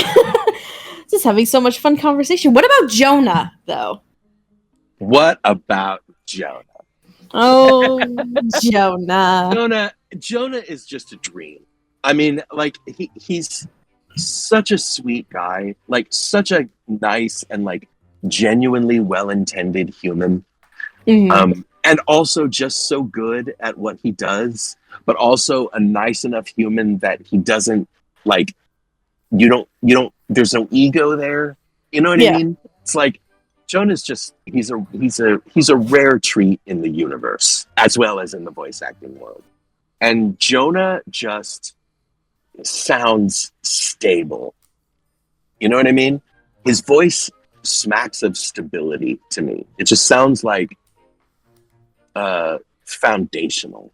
Just having so much fun conversation. What about Jonah, though? What about Jonah? Oh, Jonah. Jonah is just a dream. I mean, like, he's such a sweet guy, like such a nice and like genuinely well-intended human. Mm-hmm. And also just so good at what he does, but also a nice enough human that he doesn't Like, you don't, there's no ego there. You know what I mean? It's like, Jonah's just, he's a rare treat in the universe, as well as in the voice acting world. And Jonah just sounds stable. You know what I mean? His voice smacks of stability to me. It just sounds like foundational.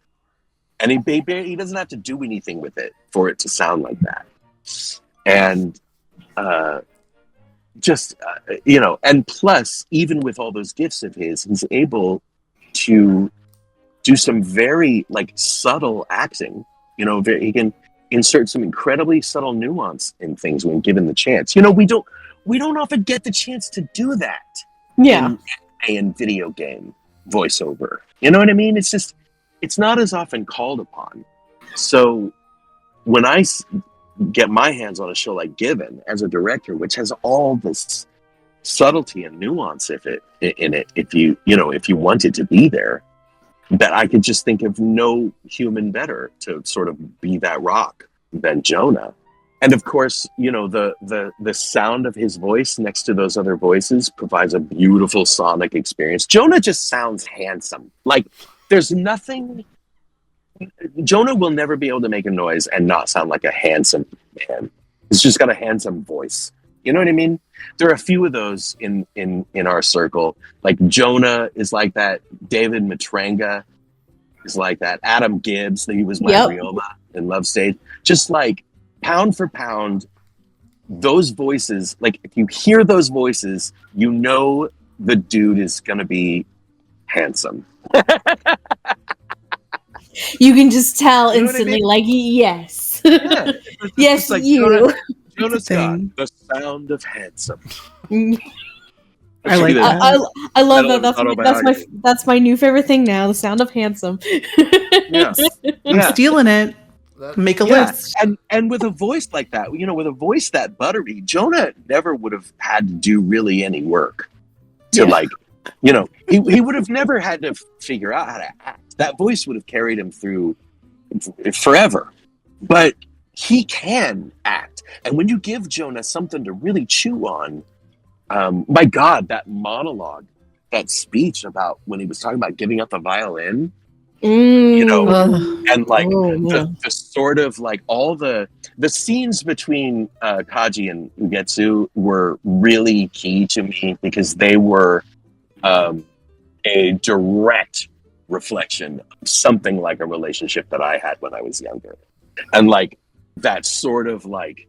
And he doesn't have to do anything with it for it to sound like that. And and plus, even with all those gifts of his, he's able to do some very like subtle acting. You know, he can insert some incredibly subtle nuance in things when given the chance. You know, we don't often get the chance to do that. Yeah. In video game voiceover. You know what I mean? It's not as often called upon. So when I get my hands on a show like Given as a director, which has all this subtlety and nuance in it, if you want it to be there, that I could just think of no human better to sort of be that rock than Jonah. And of course, you know, the sound of his voice next to those other voices provides a beautiful sonic experience. Jonah just sounds handsome. Like, there's nothing. Jonah will never be able to make a noise and not sound like a handsome man. He's just got a handsome voice. You know what I mean? There are a few of those in our circle. Like, Jonah is like that. David Matranga is like that. Adam Gibbs, he was my Ryoma in Love Stage. Just like, pound for pound, those voices, like, if you hear those voices, you know the dude is going to be handsome. You can just tell instantly, I mean? Like, yes. Yeah. Yes, like you. Jonah Scott, the sound of handsome. I like that. I love that. That's my new favorite thing now, the sound of handsome. Yes. I'm stealing it. Make a list. And with a voice like that, you know, with a voice that buttery, Jonah never would have had to do really any work to like, you know, he would have never had to figure out how to act. That voice would have carried him through forever. But he can act. And when you give Jonah something to really chew on, my God, that monologue, that speech about when he was talking about giving up the violin, you know, and like the sort of like all the scenes between Kaji and Ugetsu were really key to me because they were a direct reflection of something like a relationship that I had when I was younger. And like that sort of like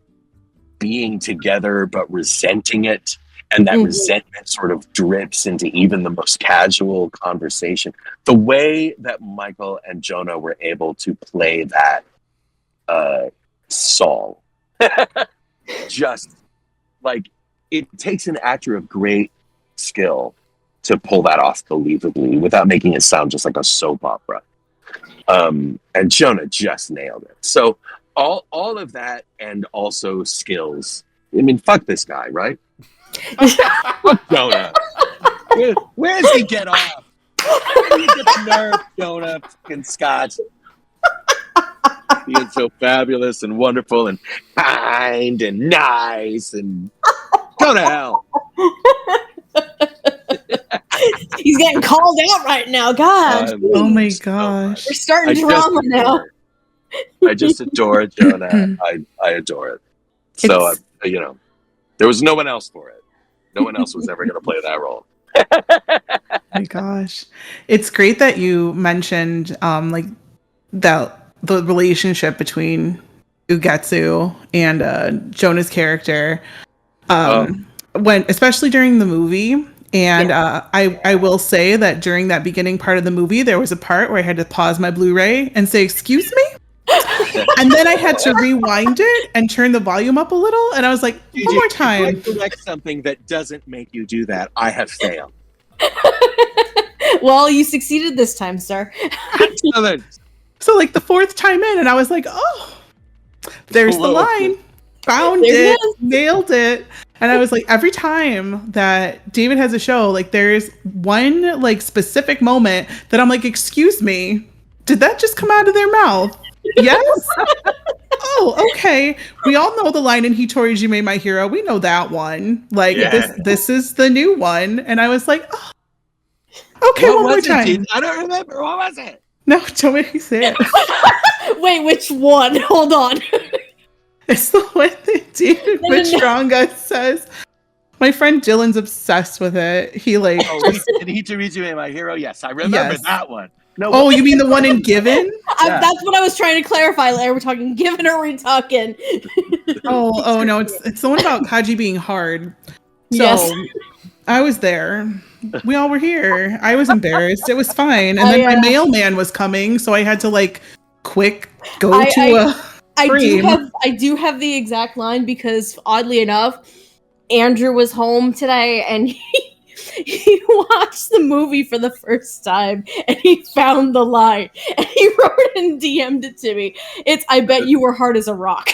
being together but resenting it, and that resentment sort of drips into even the most casual conversation. The way that Michael and Jonah were able to play that song, just like, it takes an actor of great skill to pull that off believably without making it sound just like a soap opera. And Jonah just nailed it. So all of that, and also skills. I mean, fuck this guy, right? Fuck Jonah. Where does he get off? Where do you get the nerve, Jonah fucking Scott? Being so fabulous and wonderful and kind and nice and go to hell. He's getting called out right now. God. Oh my gosh. We're starting drama now. I just adore Jonah. I adore it. So, you know, there was no one else for it. No one else was ever going to play that role. Oh my gosh. It's great that you mentioned like the relationship between Ugetsu and Jonah's character. When, especially during the movie. And I will say that during that beginning part of the movie, there was a part where I had to pause my Blu-ray and say, "Excuse me?" And then I had to rewind it and turn the volume up a little. And I was like, one more time. If you select something that doesn't make you do that, I have failed. Well, you succeeded this time, sir. So like the fourth time in, and I was like, oh, there's the line. Found it. Nailed it. And I was like, every time that David has a show, like there's one like specific moment that I'm like, excuse me, did that just come out of their mouth? Yes. oh, okay. We all know the line in Hitoriji My Hero. We know that one. Like, this is the new one. And I was like, oh, okay, one more time. Dude? I don't remember. What was it? No, don't make me say it. Wait, which one? Hold on. It's the one that David Strongest says. My friend Dylan's obsessed with it. He like did Hitoriji My Hero? Yes, I remember that one. No. Oh, you mean the one in Given? That's what I was trying to clarify. Are we talking Given or are we talking? oh no, it's the one about Kaji being hard. So yes. I was there. We all were here. I was embarrassed. It was fine. And then my mailman was coming, so I had to like quick go to I do have the exact line because oddly enough, Andrew was home today and he watched the movie for the first time and he found the line and he wrote it and DM'd it to me. It's I bet you were hard as a rock.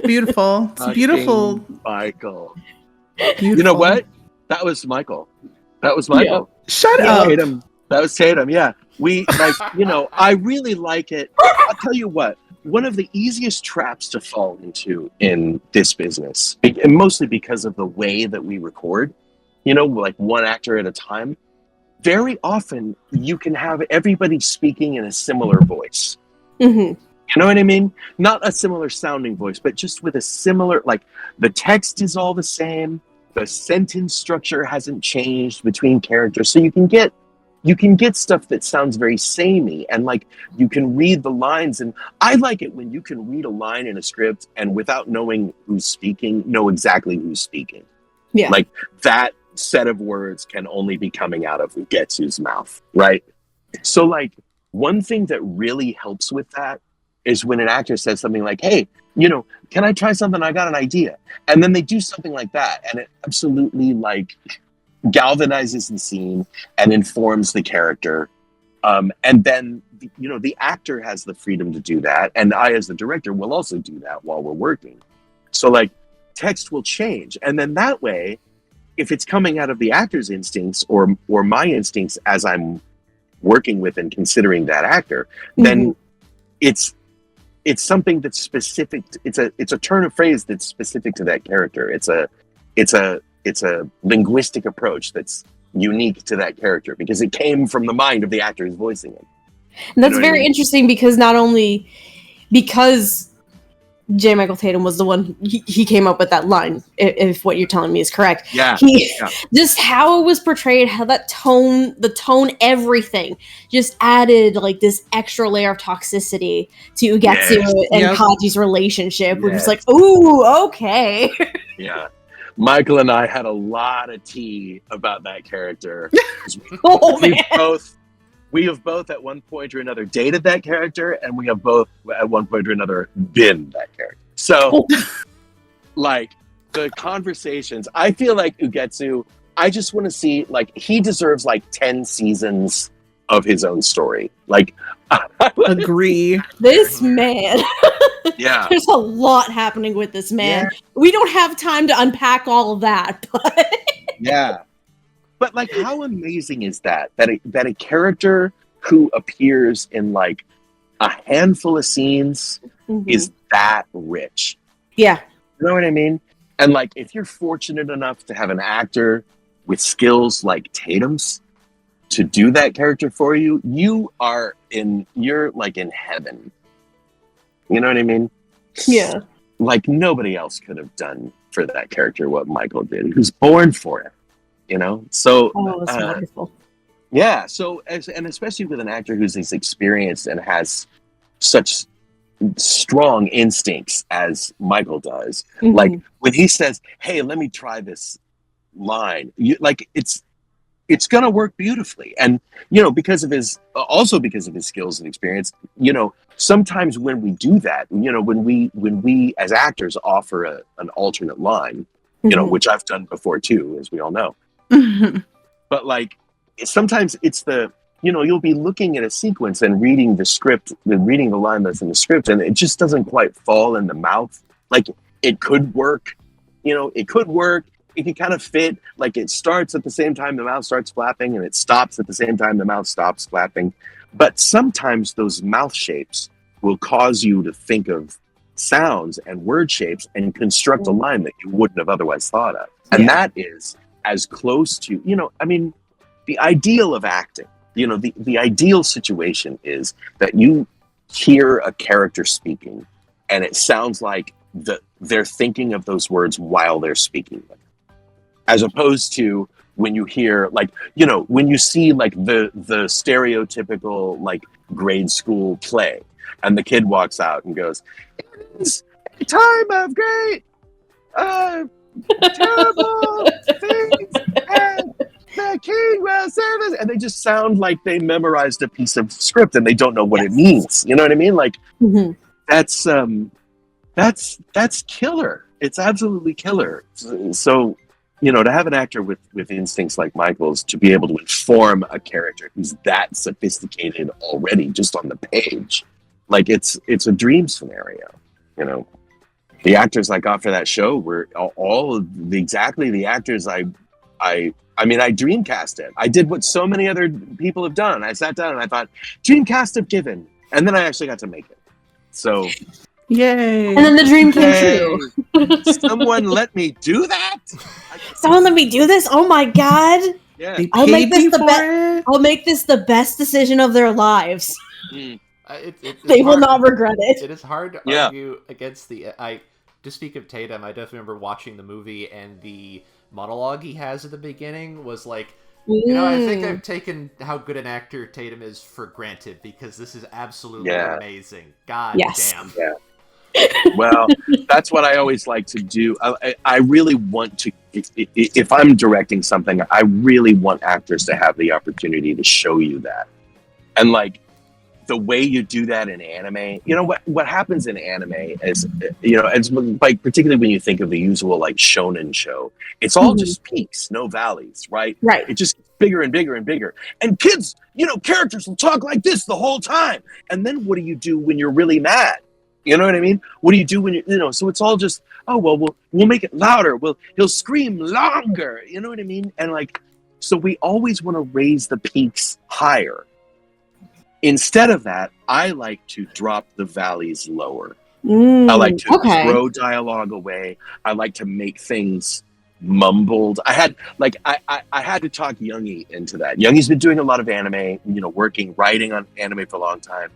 Beautiful. It's beautiful. Michael. Beautiful. You know what? That was Michael. Yeah. Shut up. Tatum. That was Tatum. Yeah. We like, I really like it. I'll tell you what. One of the easiest traps to fall into in this business, and mostly because of the way that we record, like one actor at a time, very often you can have everybody speaking in a similar voice. Mm-hmm. You know what I mean? Not a similar sounding voice, but just with a similar, like the text is all the same. The sentence structure hasn't changed between characters. So you can get stuff that sounds very samey and like you can read the lines. And I like it when you can read a line in a script and without knowing who's speaking, know exactly who's speaking. Yeah. Like that set of words can only be coming out of Ugetsu's mouth, right? So like one thing that really helps with that is when an actor says something like, hey, can I try something? I got an idea. And then they do something like that. And it absolutely like galvanizes the scene and informs the character. And then, the actor has the freedom to do that. And I, as the director, will also do that while we're working. So like text will change. And then that way, if it's coming out of the actor's instincts or my instincts as I'm working with and considering that actor, then it's something that's specific. It's a turn of phrase that's specific to that character. It's a linguistic approach that's unique to that character because it came from the mind of the actor who's voicing it. And that's very interesting because not only because J. Michael Tatum was the one he came up with that line, if what you're telling me is correct. Yeah. Just how it was portrayed, how that tone, everything just added like this extra layer of toxicity to Ugetsu and Kaji's relationship. We're just like, ooh, okay. Yeah. Michael and I had a lot of tea about that character. We have both at one point or another dated that character, and we have both at one point or another been that character. So, like, the conversations, I feel like Ugetsu, I just want to see, like, he deserves, like, 10 seasons of his own story. Like, agree. This man. Yeah. There's a lot happening with this man. Yeah. We don't have time to unpack all of that, but... Yeah. But like, how amazing is that a character who appears in like a handful of scenes is that rich? Yeah. You know what I mean? And like, if you're fortunate enough to have an actor with skills like Tatum's to do that character for you, you're like in heaven. You know what I mean? Yeah. Like nobody else could have done for that character what Michael did. He was born for it. So that's wonderful. Yeah, so and especially with an actor who's as experienced and has such strong instincts as Michael does. Like when he says, "Hey, let me try this line," it's gonna work beautifully. And because of his skills and experience, sometimes when we do that, when we as actors offer an alternate line, which I've done before too, as we all know. But like sometimes it's you'll be looking at a sequence and reading the script and reading the line that's in the script and it just doesn't quite fall in the mouth. Like it could work, it can kind of fit, like it starts at the same time the mouth starts flapping and it stops at the same time the mouth stops flapping. But sometimes those mouth shapes will cause you to think of sounds and word shapes and construct a line that you wouldn't have otherwise thought of. And that is as close to, the ideal of acting, the ideal situation is that you hear a character speaking and it sounds like they're thinking of those words while they're speaking them. As opposed to when you hear, like, when you see like the stereotypical like grade school play and the kid walks out and goes, "It's a time of great terrible things and the king will save us," and they just sound like they memorized a piece of script and they don't know what it means. You know what I mean? Like, that's killer. It's absolutely killer. So, to have an actor with instincts like Michael's to be able to inform a character who's that sophisticated already just on the page, like it's a dream scenario. The actors I got for that show were all exactly the actors I dreamcasted. I did what so many other people have done. I sat down and I thought, dreamcast of Given, and then I actually got to make it. So. Yay! And then the dream came true. Someone let me do that. Someone let me do this. Oh my god! Yeah, I'll make this the best decision of their lives. They will not regret it. It is hard to argue against to speak of Tatum, I definitely remember watching the movie and the monologue he has at the beginning was like, I think I've taken how good an actor Tatum is for granted because this is absolutely amazing. God damn. Yeah. Well, that's what I always like to do. I really want to, if I'm directing something, I really want actors to have the opportunity to show you that. And like, the way you do that in anime, what happens in anime is, it's like, particularly when you think of the usual like shonen show, it's all just peaks, no valleys, right? Right. It just gets bigger and bigger and bigger. And kids, characters will talk like this the whole time. And then what do you do when you're really mad? You know what I mean? What do you do when so it's all just, oh, well, we'll make it louder. He'll scream longer. You know what I mean? And like, so we always want to raise the peaks higher. Instead of that, I like to drop the valleys lower. I like to throw dialogue away. I like to make things mumbled. I had to talk Youngie into that. Youngie's been doing a lot of anime, writing on anime for a long time.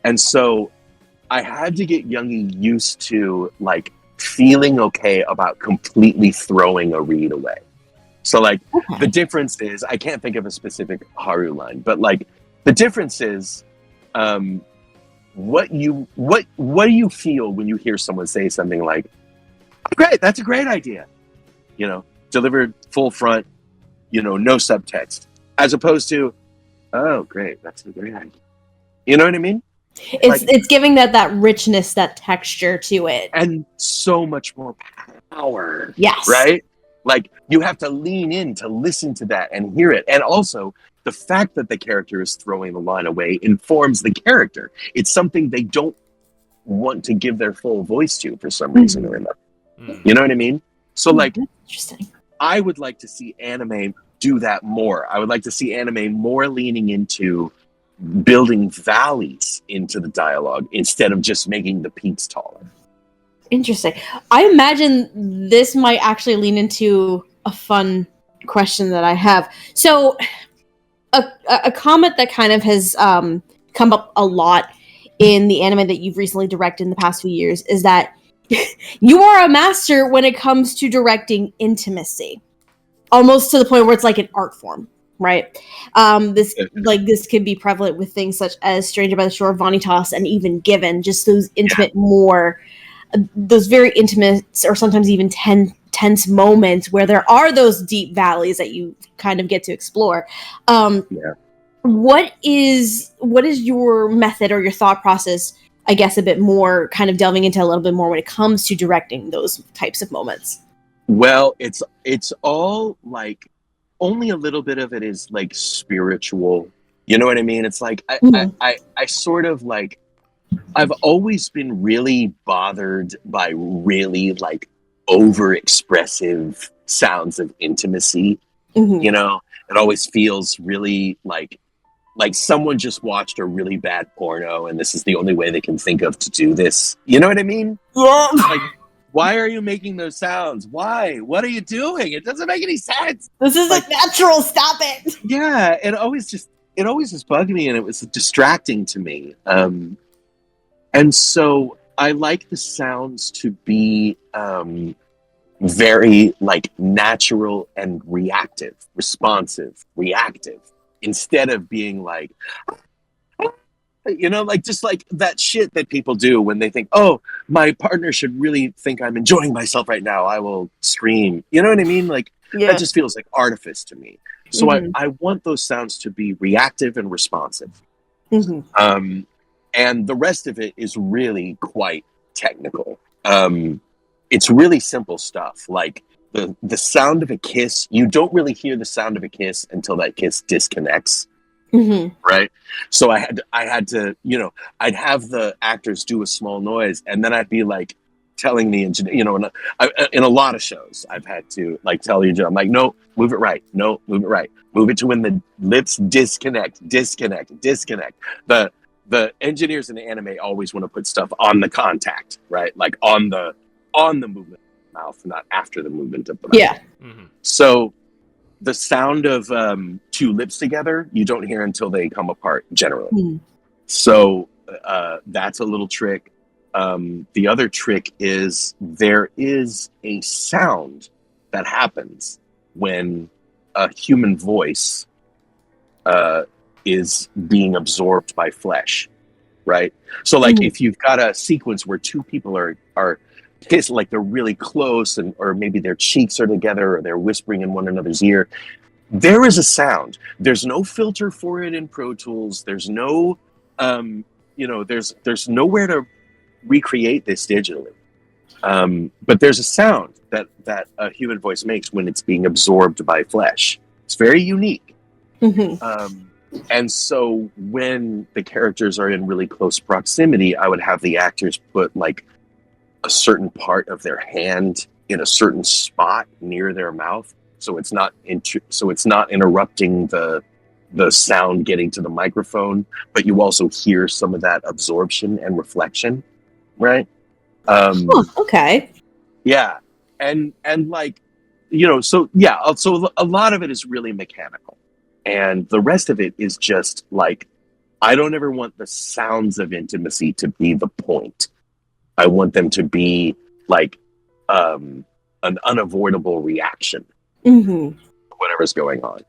And so I had to get Youngie used to like feeling okay about completely throwing a read away. So like the difference is, I can't think of a specific Haru line, but like the difference is, what do you feel when you hear someone say something like, "Great, that's a great idea," delivered full front, no subtext, as opposed to, "Oh, great, that's a great idea." You know what I mean? It's giving that richness, that texture to it, and so much more power. Yes, right. Like you have to lean in to listen to that and hear it, and also the fact that the character is throwing the line away informs the character. It's something they don't want to give their full voice to for some reason or another. You know what I mean? So like, interesting. I would like to see anime do that more. I would like to see anime more leaning into building valleys into the dialogue instead of just making the peaks taller. Interesting. I imagine this might actually lean into a fun question that I have. So a comment that kind of has come up a lot in the anime that you've recently directed in the past few years is that you are a master when it comes to directing intimacy, almost to the point where it's like an art form, right? This could be prevalent with things such as Stranger by the Shore, Vanitas, and even Given, just those intimate, those very intimate or sometimes even tense moments where there are those deep valleys that you kind of get to explore. What is your method or your thought process, I guess, a bit more kind of delving into a little bit more when it comes to directing those types of moments? Well, it's all like, only a little bit of it is like spiritual. You know what I mean? It's like, I sort of like, I've always been really bothered by really like over expressive sounds of intimacy. Mm-hmm. You know, it always feels really like someone just watched a really bad porno and this is the only way they can think of to do this. You know what I mean? Yeah. Like, why are you making those sounds? Why? What are you doing? It doesn't make any sense. This isn't natural. Stop it. Yeah, it always just bugged me, and it was distracting to me. And so I like the sounds to be very like natural and reactive, responsive, reactive, instead of being like, you know, like just like that shit that people do when they think, oh, my partner should really think I'm enjoying myself right now, I will scream. You know what I mean? Like, that just feels like artifice to me. So I want those sounds to be reactive and responsive. Mm-hmm. And the rest of it is really quite technical. It's really simple stuff. Like the sound of a kiss, you don't really hear the sound of a kiss until that kiss disconnects. Mm-hmm. Right. So I had to, you know, I'd have the actors do a small noise, and then I'd be like telling the engineer, you know, in a lot of shows, I've had to like tell the engineer, I'm like, no, move it right. No, move it right. Move it to when the lips disconnect. The engineers in the anime always want to put stuff on the contact, right? Like on the movement of the mouth, not after the movement of the mouth. Yeah. Mm-hmm. So the sound of two lips together, you don't hear until they come apart, generally. Mm. So that's a little trick. The other trick is there is a sound that happens when a human voice is being absorbed by flesh, right? So like if you've got a sequence where two people are kissed, like they're really close, and or maybe their cheeks are together, or they're whispering in one another's ear, there is a sound. There's no filter for it in Pro Tools. There's no there's nowhere to recreate this digitally. But there's a sound that a human voice makes when it's being absorbed by flesh. It's very unique. Mm-hmm. And so when the characters are in really close proximity, I would have the actors put like a certain part of their hand in a certain spot near their mouth, so it's not interrupting the sound getting to the microphone, but you also hear some of that absorption and reflection, right? Okay. Yeah, and like, you know, so yeah, so a lot of it is really mechanical, and the rest of it is just like, I don't ever want the sounds of intimacy to be the point. I want them to be like an unavoidable reaction to whatever's going on.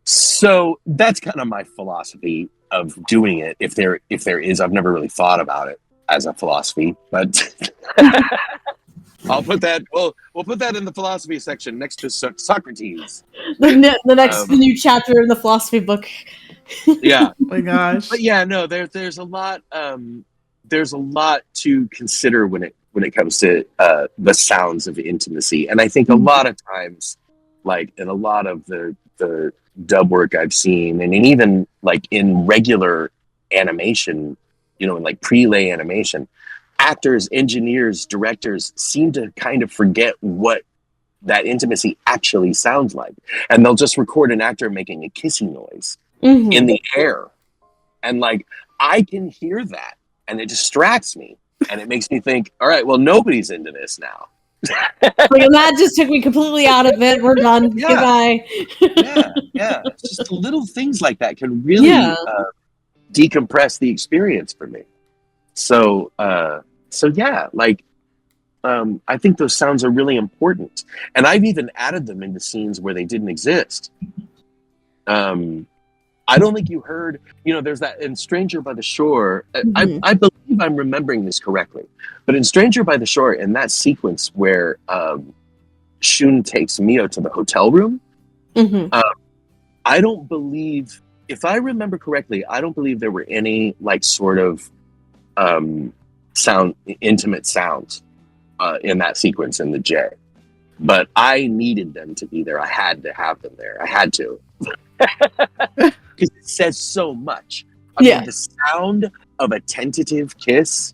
So that's kind of my philosophy of doing it. If there is, I've never really thought about it as a philosophy, but I'll put that. We'll put that in the philosophy section next to Socrates. The next new chapter in the philosophy book. Yeah. Oh my gosh. But yeah, no, there's a lot. There's a lot to consider when it comes to the sounds of intimacy, and I think a lot of times, like in a lot of the dub work I've seen, and even like in regular animation, you know, in like prelay animation, actors, engineers, directors seem to kind of forget what that intimacy actually sounds like, and they'll just record an actor making a kissing noise in the air, and like I can hear that. And it distracts me, and it makes me think, all right, well, nobody's into this now. Like, that just took me completely out of it. We're done. Yeah. Goodbye. Yeah. It's just little things like that can really decompress the experience for me. So yeah, like, I think those sounds are really important. And I've even added them into scenes where they didn't exist. I don't think you heard, you know, there's that in Stranger by the Shore. I believe I'm remembering this correctly, but in Stranger by the Shore, in that sequence where Shun takes Mio to the hotel room, I don't believe, if I remember correctly, I don't believe there were any like sort of intimate sounds in that sequence in the J. But I needed them to be there. I had to have them there. I had to. Because it says so much. I mean, the sound of a tentative kiss,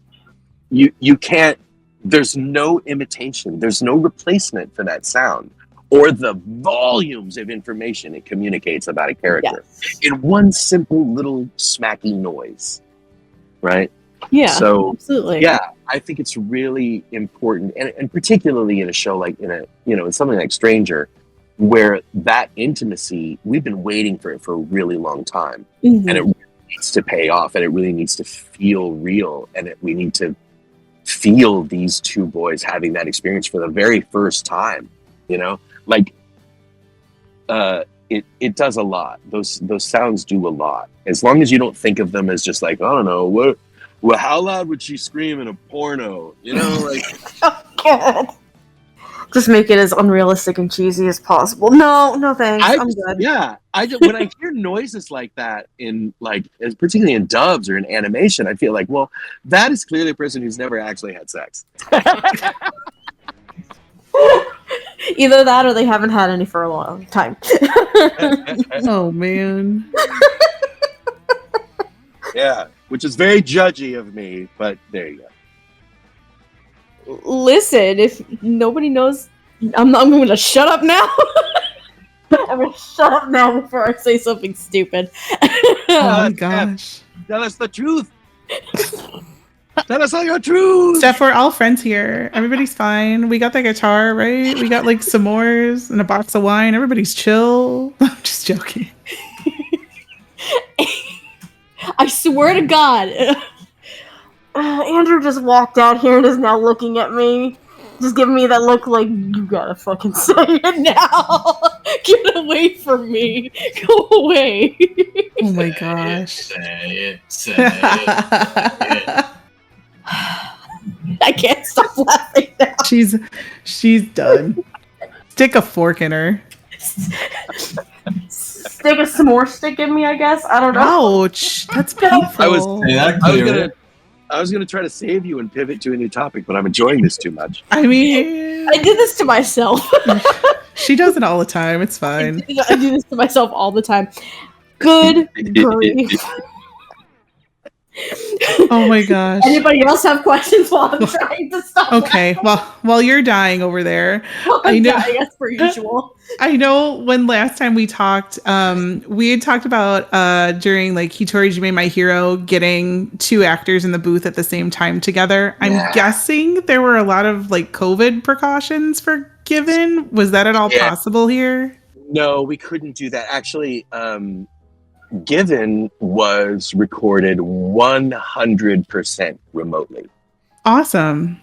you can't, there's no imitation, there's no replacement for that sound or the volumes of information it communicates about a character in one simple little smacky noise, right? Yeah, so absolutely. Yeah, I think it's really important, and particularly in a show like in something like Stranger, where that intimacy, we've been waiting for it for a really long time, and it really needs to pay off, and it really needs to feel real, and we need to feel these two boys having that experience for the very first time. Like it does a lot. Those sounds do a lot. As long as you don't think of them as just like, I don't know, well, how loud would she scream in a porno? Like. Oh, God. Just make it as unrealistic and cheesy as possible. No thanks. I'm good. Yeah, when I hear noises like that particularly in dubs or in animation, I feel like, well, that is clearly a person who's never actually had sex. Either that or they haven't had any for a long time. Oh, man. Yeah, which is very judgy of me, but there you go. Listen, if nobody knows, I'm going to shut up now. I'm going to shut up now before I say something stupid. Oh my gosh. Tell us the truth. Tell us all your truth. Steph, we're all friends here. Everybody's fine. We got the guitar, right? We got like s'mores and a box of wine. Everybody's chill. I'm just joking. I swear to God. Andrew just walked out here and is now looking at me. Just giving me that look like, you gotta fucking say it now. Get away from me. Go away. Oh my gosh. Say it. I can't stop laughing now. She's done. Stick a fork in her. Stick a s'more stick in me, I guess. I don't know. Ouch. That's painful. I was gonna try to save you and pivot to a new topic, but I'm enjoying this too much. I mean, I did this to myself. She does it all the time. It's fine. I do this to myself all the time. Good grief. Oh my gosh. Anybody else have questions while I'm trying to stop? Okay, while you're dying over there, I know. I guess per usual. I know when last time we talked, we had talked about during like Hitori My Hero getting two actors in the booth at the same time together. I'm guessing there were a lot of like COVID precautions for given. Was that at all possible here? No, we couldn't do that. Actually, Given was recorded 100% remotely. Awesome.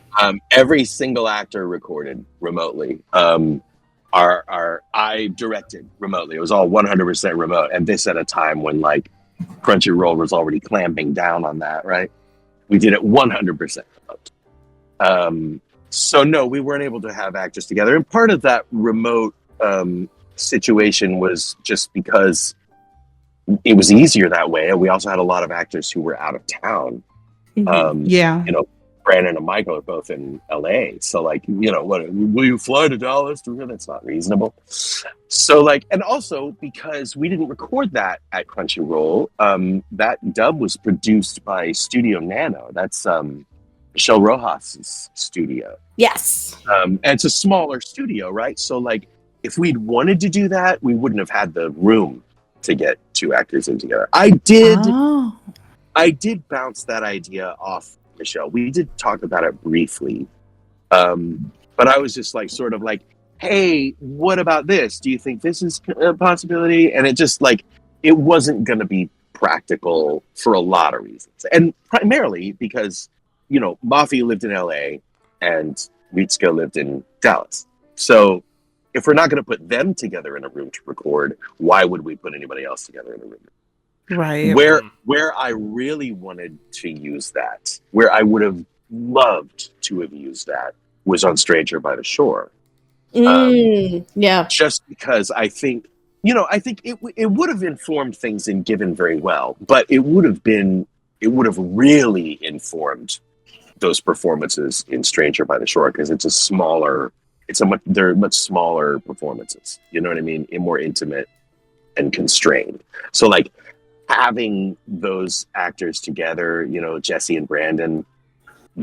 Every single actor recorded remotely. I directed remotely. It was all 100% remote, and this at a time when like Crunchyroll was already clamping down on that. Right? We did it 100% remote. So no, we weren't able to have actors together, and part of that remote situation was just because it was easier that way. And we also had a lot of actors who were out of town. Brandon and Michael are both in LA. So like, will you fly to Dallas? That's not reasonable. So like, and also because we didn't record that at Crunchyroll, that dub was produced by Studio Nano. That's Michelle Rojas's studio. Yes. And it's a smaller studio, right? So like, if we'd wanted to do that, we wouldn't have had the room to get two actors in together. I did bounce that idea off Michelle. We did talk about it briefly. But I was just like, sort of like, hey, what about this? Do you think this is a possibility? And it just like, it wasn't going to be practical for a lot of reasons. And primarily because, Mafi lived in LA and Ritsuko lived in Dallas. So if we're not going to put them together in a room to record, why would we put anybody else together in a room? Right. Where I really wanted to use that, where I would have loved to have used that, was on Stranger by the Shore. Just because I think it would have informed things in Given very well, but it would have really informed those performances in Stranger by the Shore, because they're much smaller performances. You know what I mean? More intimate and constrained. So like having those actors together, Jesse and Brandon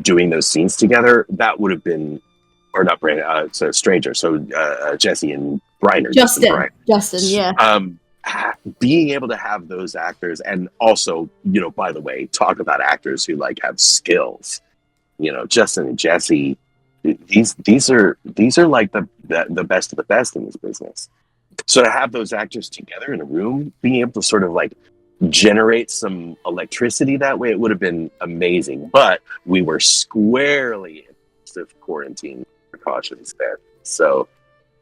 doing those scenes together, that would have been or not Brandon, it's a stranger. So Jesse and Briner. Justin, yeah. Being able to have those actors, and also, by the way, talk about actors who like have skills. Justin and Jesse, these are like the best of the best in this business. So to have those actors together in a room, being able to sort of like generate some electricity that way, it would have been amazing. But we were squarely in quarantine precautions there, so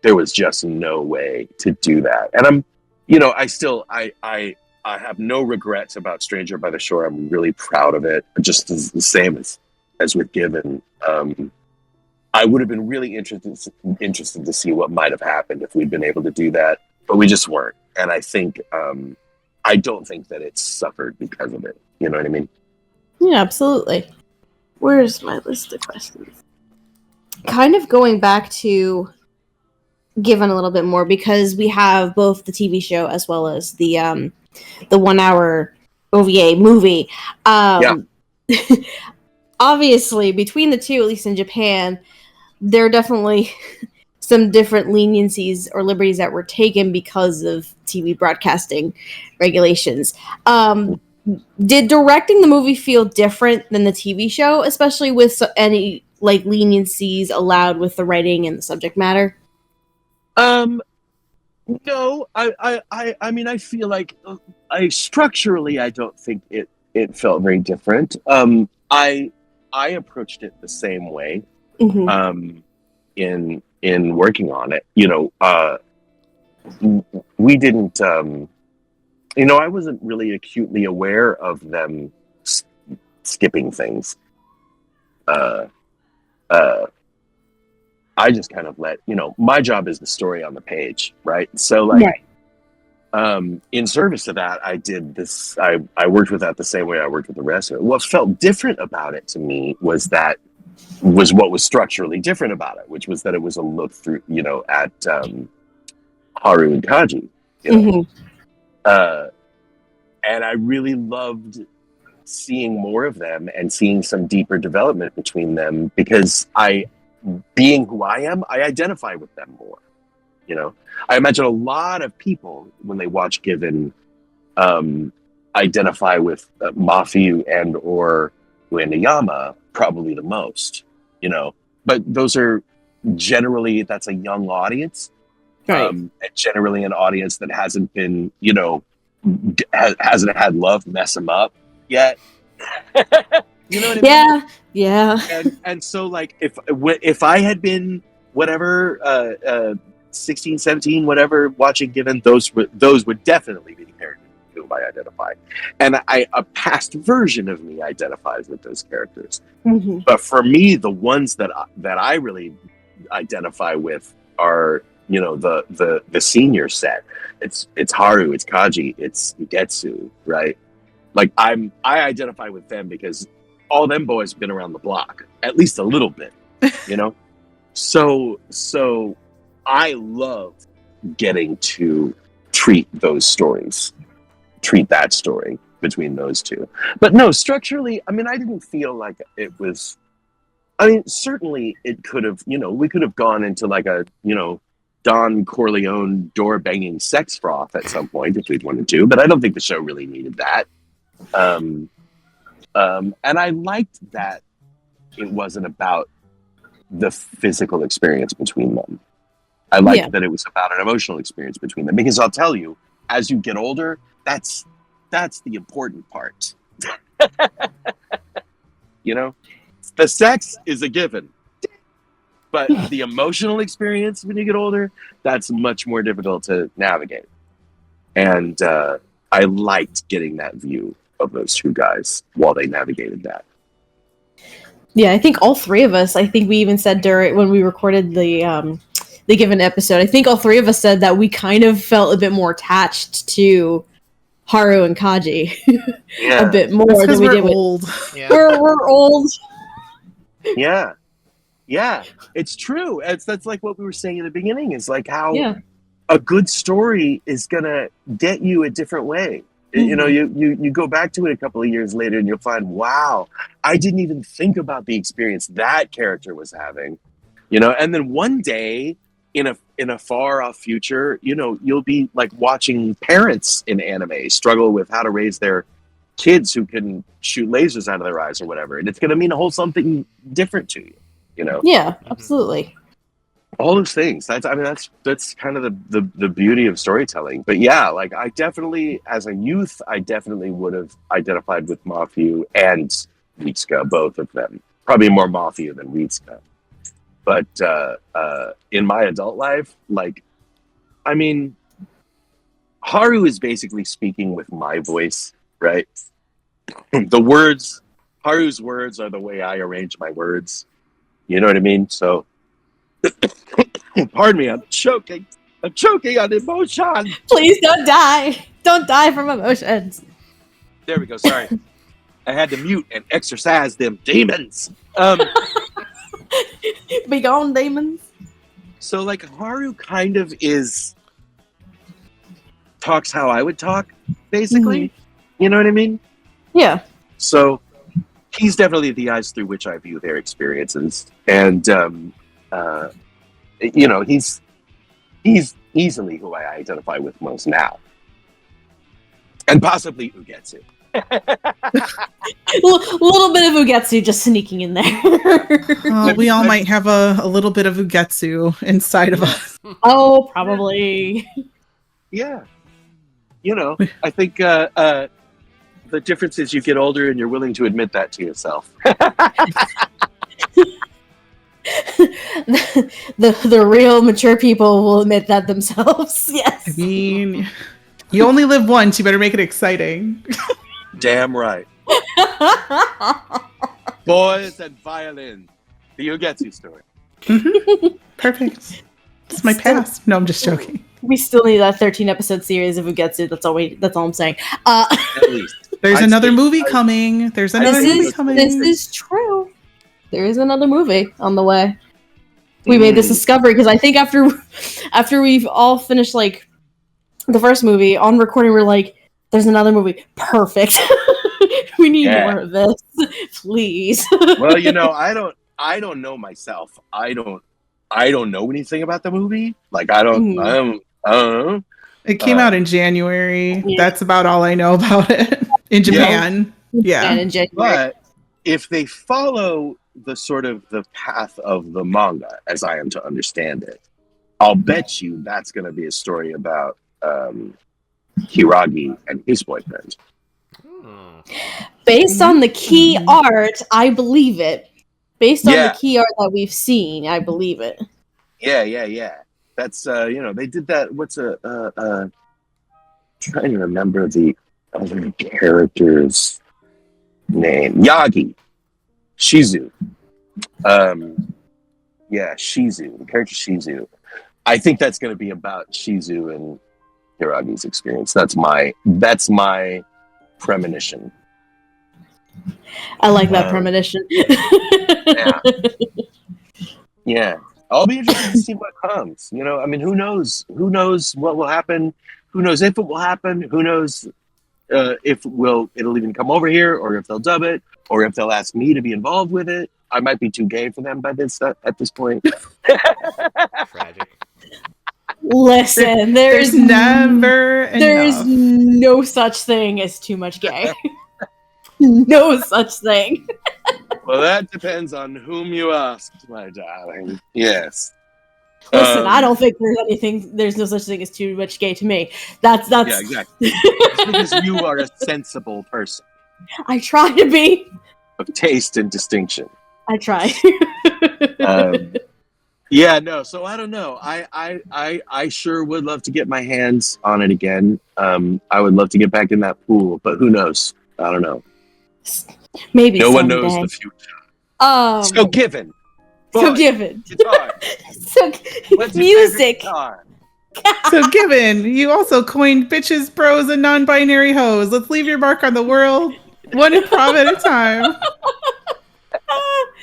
there was just no way to do that. And I'm, I have no regrets about Stranger by the Shore. I'm really proud of it. Just as the same as with Given. I would have been really interested to see what might have happened if we'd been able to do that, but we just weren't. And I think I don't think that it's suffered because of it. You know what I mean? Yeah, absolutely. Where's my list of questions? Kind of going back to Given a little bit more, because we have both the TV show as well as the 1 hour OVA movie. Obviously, between the two, at least in Japan, there are definitely some different leniencies or liberties that were taken because of TV broadcasting regulations. Did directing the movie feel different than the TV show, especially with any like leniencies allowed with the writing and the subject matter? No, I mean, I feel like structurally, I don't think it felt very different. I approached it the same way. Mm-hmm. In working on it, we didn't. I wasn't really acutely aware of them skipping things. I just kind of let, my job is the story on the page, right? So like, in service to that, I did this, I worked with that the same way I worked with the rest of it. What felt different about it to me was what was structurally different about it, which was that it was a look through, at Haru and Kaji. And I really loved seeing more of them and seeing some deeper development between them, because being who I am, I identify with them more. I imagine a lot of people, when they watch Given, identify with Mafiu and or Uenoyama probably the most, but those are generally, that's a young audience, right? And generally an audience that hasn't been, hasn't had love mess them up yet. You know what I mean? Yeah. And so like if I had been whatever 16, 17, whatever, watching Given, those would definitely be the characters whom I identify, and a past version of me identifies with those characters. Mm-hmm. But for me, the ones that I really identify with are the senior set. It's Haru, it's Kaji, it's Getsu, right? Like I identify with them because all them boys have been around the block at least a little bit, So I love getting to treat that story between those two. But no, structurally, I mean, I didn't feel like it was. I mean, certainly it could have. We could have gone into like a Don Corleone door banging sex froth at some point if we'd wanted to. But I don't think the show really needed that. And I liked that it wasn't about the physical experience between them. I liked that it was about an emotional experience between them, because I'll tell you, as you get older, that's the important part. The sex is a given, but the emotional experience when you get older, that's much more difficult to navigate. And I liked getting that view of those two guys while they navigated that. Yeah, I think all three of us, I think we even said when we recorded the Given episode, I think all three of us said that we kind of felt a bit more attached to Haru and Kaji. A bit more than we did old. Yeah. We're old. Yeah, it's true. That's like what we were saying in the beginning, is like how a good story is gonna get you a different way. Mm-hmm. You go back to it a couple of years later and you'll find, wow, I didn't even think about the experience that character was having you know. And then one day in a far off future, you know, you'll be like watching parents in anime struggle with how to raise their kids who can shoot lasers out of their eyes or whatever, and it's going to mean a whole something different to you, you know. Yeah, absolutely. All those things. That's kind of the beauty of storytelling. But yeah, like I definitely, as a youth, I definitely would have identified with Mafu and Ritsuka, both of them. Probably more Mafu than Ritsuka. But in my adult life, like, I mean, Haru is basically speaking with my voice, right? Haru's words are the way I arrange my words. You know what I mean? So, pardon me, I'm choking on emotion. Please don't die. Don't die from emotions. There we go. Sorry. I had to mute and exorcise them demons. Be gone, demons. So, like, Haru kind of talks how I would talk, basically. Mm-hmm. You know what I mean? Yeah. So, he's definitely the eyes through which I view their experiences. And, you know, he's easily who I identify with most now. And possibly Ugetsu. A little bit of Ugetsu just sneaking in there. We all might have a little bit of Ugetsu inside of us. Oh, probably. Yeah. You know, I think the difference is you get older and you're willing to admit that to yourself. the real mature people will admit that themselves. Yes. I mean, you only live once. You better make it exciting. Damn right. Boys and violin. The Ugetsu story. Mm-hmm. Perfect. It's my past. No, I'm just joking. We still need that 13-episode series of Ugetsu. That's all I'm saying. At least. There's another movie coming. This is true. There is another movie on the way. We made this discovery because I think after we've all finished like the first movie on recording, we're like, there's another movie. Perfect. We need more of this, please. Well, you know, I don't know myself. I don't know anything about the movie. Like I don't know. It came out in January. Yeah. That's about all I know about it. In Japan. Yeah. In January. But if they follow the sort of the path of the manga, as I am to understand it, I'll bet you that's going to be a story about Hiragi and his boyfriend. Based on the key art, I believe it. Based on the key art that we've seen, I believe it. Yeah. That's you know, they did that. What's trying to remember the other character's name. Yagi. Shizu. Shizu. The character Shizu. I think that's going to be about Shizu and Hiragi's experience. That's my premonition. I like that premonition. Yeah. I'll be interested to see what comes. You know, I mean, who knows? Who knows what will happen? Who knows if it will happen? Who knows if it'll even come over here, or if they'll dub it, or if they'll ask me to be involved with it. I might be too gay for them at this point. Tragic. Listen, there's no such thing as too much gay. No such thing. Well, that depends on whom you ask, my darling. Yes. Listen, I don't think there's no such thing as too much gay to me. That's yeah, exactly. Because you are a sensible person. I try to be. Of taste and distinction. I try. Yeah, no. So I don't know. I sure would love to get my hands on it again. I would love to get back in that pool, but who knows? I don't know. Maybe no one knows the future. So given. Guitar. Music. So given, you also coined bitches, bros, and non-binary hoes. Let's leave your mark on the world, one improv at a time.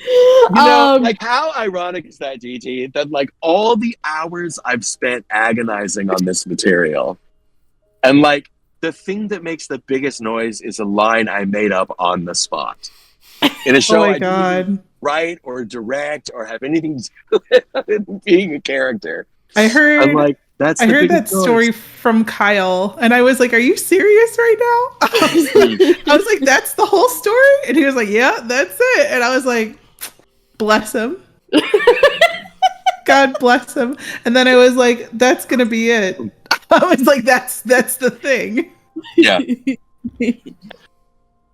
You know, like, how ironic is that, Gigi? That, like, all the hours I've spent agonizing on this material, and, like, the thing that makes the biggest noise is a line I made up on the spot. in a show Oh my I God. didn't write or direct or have anything to do with being a character. I heard I'm like, that's I the heard that biggest story noise. from Kyle, and I was like, "Are you serious right now?" I was like, "That's the whole story," and he was like, "Yeah, that's it." And I was like, "Bless him, God bless him." And then I was like, "That's gonna be it." I was like, "That's the thing." Yeah.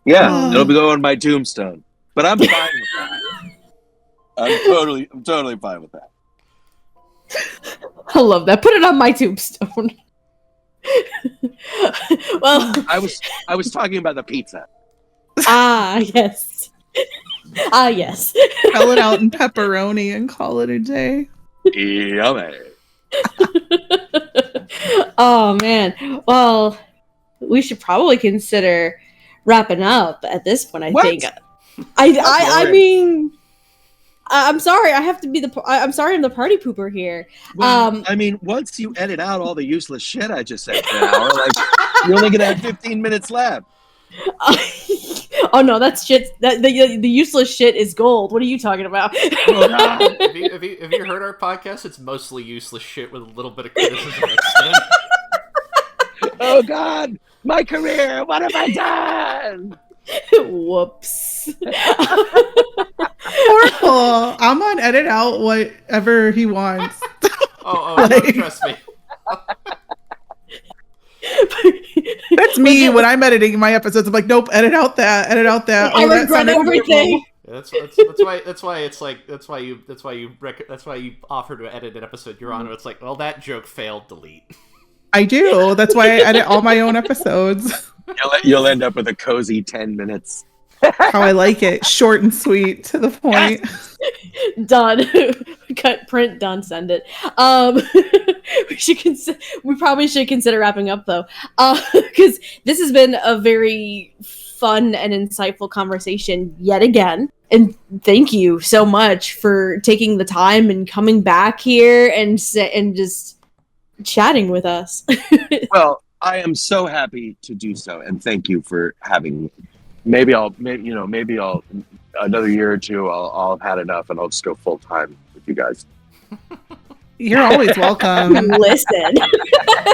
Yeah, Oh. it'll be going on my tombstone. But I'm fine with that. I'm totally fine with that. I love that. Put it on my tombstone. Well, I was talking about the pizza. yes. Yes. Spell it out in pepperoni and call it a day. Yummy. Oh man. Well, we should probably consider wrapping up at this point. I think. I mean, I'm sorry. I have to be I'm sorry. I'm the party pooper here. Well, I mean, once you edit out all the useless shit I just said for an hour, like you're only gonna have 15 minutes left. Oh no, that's shit. The useless shit is gold. What are you talking about? Oh, God. Have you heard our podcast? It's mostly useless shit with a little bit of criticism mixed in. Oh God, my career! What have I done? Whoops. Horrible. Amon edit out whatever he wants. Oh, no, trust me. That's me when I'm editing my episodes. I'm like, nope, edit out that. I regret everything. Yeah, that's why you offer to edit an episode you're on. It's like, well, that joke failed. Delete. I do. That's why I edit all my own episodes. You'll end up with a cozy 10 minutes. How I like it. Short and sweet, to the point. Done. Cut, print, done, send it. We probably should consider wrapping up though. Because this has been a very fun and insightful conversation yet again. And thank you so much for taking the time and coming back here and just chatting with us. Well, I am so happy to do so, and thank you for having me. Maybe I'll another year or two. I'll have had enough, and I'll just go full time with you guys. You're always welcome. Listen,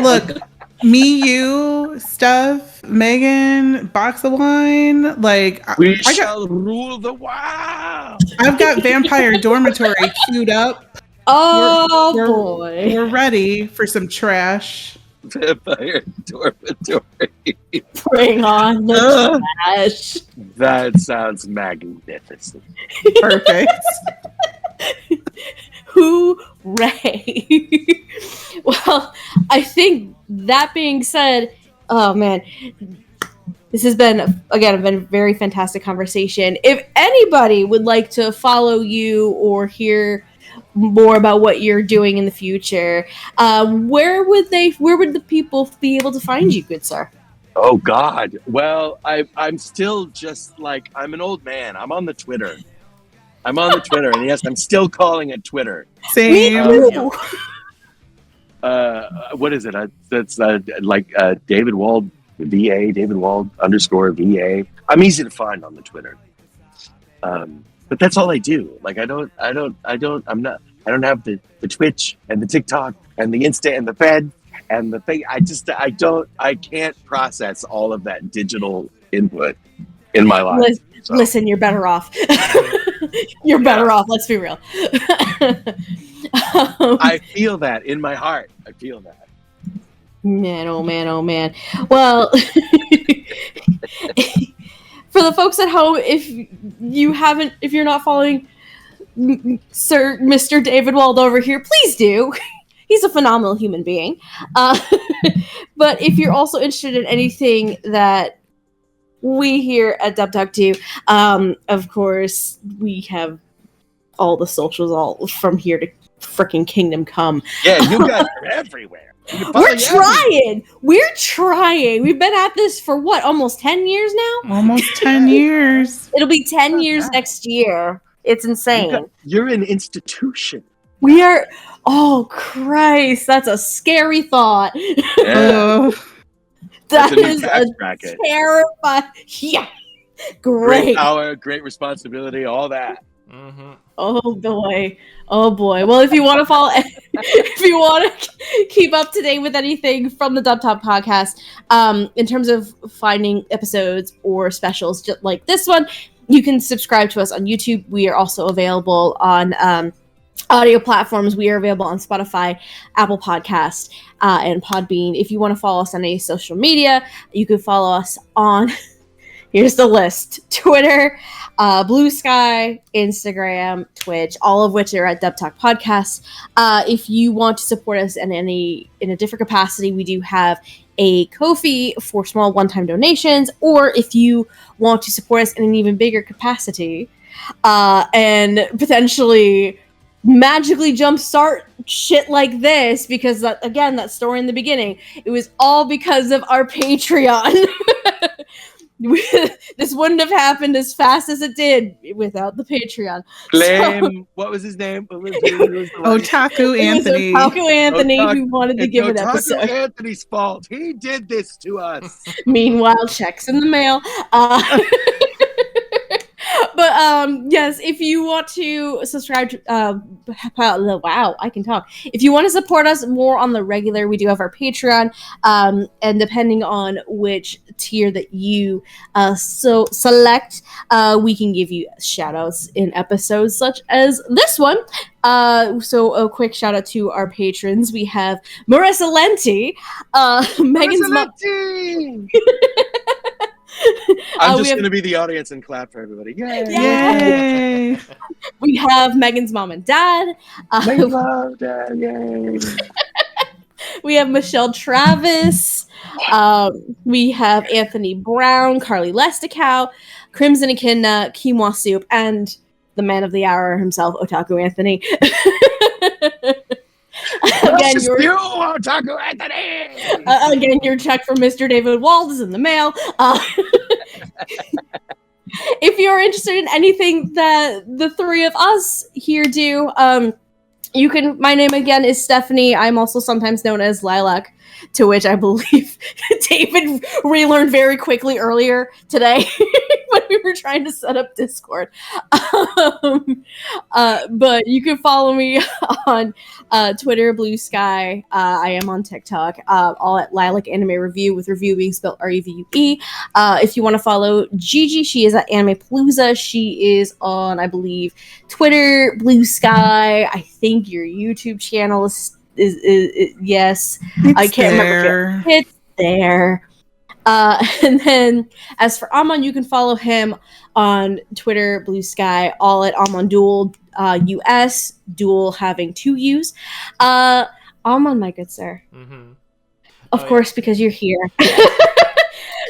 Look, me, you, Steph, Megan, box of wine. Like We shall rule the world. I've got Vampire Dormitory queued up. oh We're- boy, We're ready for some trash. Vampire Dormitory. bring on the trash. That sounds magnificent. Perfect. Hooray! Well, I think that being said, oh man, this has been a very fantastic conversation. If anybody would like to follow you or hear more about what you're doing in the future, where would the people be able to find you, good sir? Oh God. Well, I'm still just like, I'm an old man. I'm on the Twitter. And yes, I'm still calling it Twitter. Same. What is it? That's David Wald VA, David Wald _VA. I'm easy to find on the Twitter. But that's all I do. Like I don't have the Twitch and the TikTok and the Insta and the Fed and the thing. I can't process all of that digital input in my life. Listen, you're better off. You're better off. Let's be real. I feel that in my heart. I feel that. Man, oh man, oh man. Well, for the folks at home, if you're not following Mr. David Wald over here, please do. He's a phenomenal human being. But if you're also interested in anything that we here at Dub do, of course, we have all the socials all from here to freaking Kingdom Come. Yeah, you guys are everywhere. We're trying. We're trying. We've been at this for what, almost 10 years now? Almost 10 years. It'll be 10 years next year. It's insane. You're an institution. We are. Oh, Christ. That's a scary thought. Yeah. That is a bracket. terrifying. Yeah. Great power, great responsibility, all that. Mm-hmm. Oh boy. Well, if you want to follow, if you want to keep up to date with anything from the Dub Talk podcast, in terms of finding episodes or specials just like this one, you can subscribe to us on YouTube. We are also available on audio platforms. We are available on Spotify, Apple Podcast, and Podbean. If you want to follow us on any social media, you can follow us on here's the list: Twitter, Blue Sky, Instagram, Twitch, all of which are at Dub Talk Podcast. If you want to support us in a different capacity, we do have a Ko-fi for small one-time donations, or if you want to support us in an even bigger capacity, and potentially magically jumpstart shit like this, because that story in the beginning, it was all because of our Patreon. This wouldn't have happened as fast as it did without the Patreon. What was his name? Otaku Anthony. Otaku Anthony who wanted to give an episode. Otaku Anthony's fault. He did this to us. Meanwhile, checks in the mail. But yes, if you want to subscribe to wow, I can talk. If you want to support us more on the regular, we do have our Patreon, and depending on which tier that you select, we can give you shout outs in episodes such as this one. So a quick shout out to our patrons. We have Marissa Lenti, Megan's Lenti! I'm just going to be the audience and clap for everybody. Yay! Yay! We have Megan's mom and dad. Yay! We have Michelle Travis. We have Anthony Brown, Carly Lesticow, Crimson Echidna, Quinoa Soup, and the man of the hour himself, Otaku Anthony. Again, Otaku Anthony! Again, your check from Mr. David Wald is in the mail. If you're interested in anything that the three of us here do, you can. My name again is Stephanie. I'm also sometimes known as Lilac, to which I believe David relearned very quickly earlier today when we were trying to set up Discord. But you can follow me on Twitter, Blue Sky. I am on TikTok, all at Lilac Anime Review, with review being spelled REVUE. If you want to follow Gigi, she is at Anime Palooza. She is on, I believe, Twitter, Blue Sky. I think your YouTube channel is yes. I can't remember. It's there. And then as for Amon, you can follow him on Twitter, Blue Sky, all at Amon Duel US, Duel having 2 U's. Amon, my good sir. Mm-hmm. Of course, because you're here.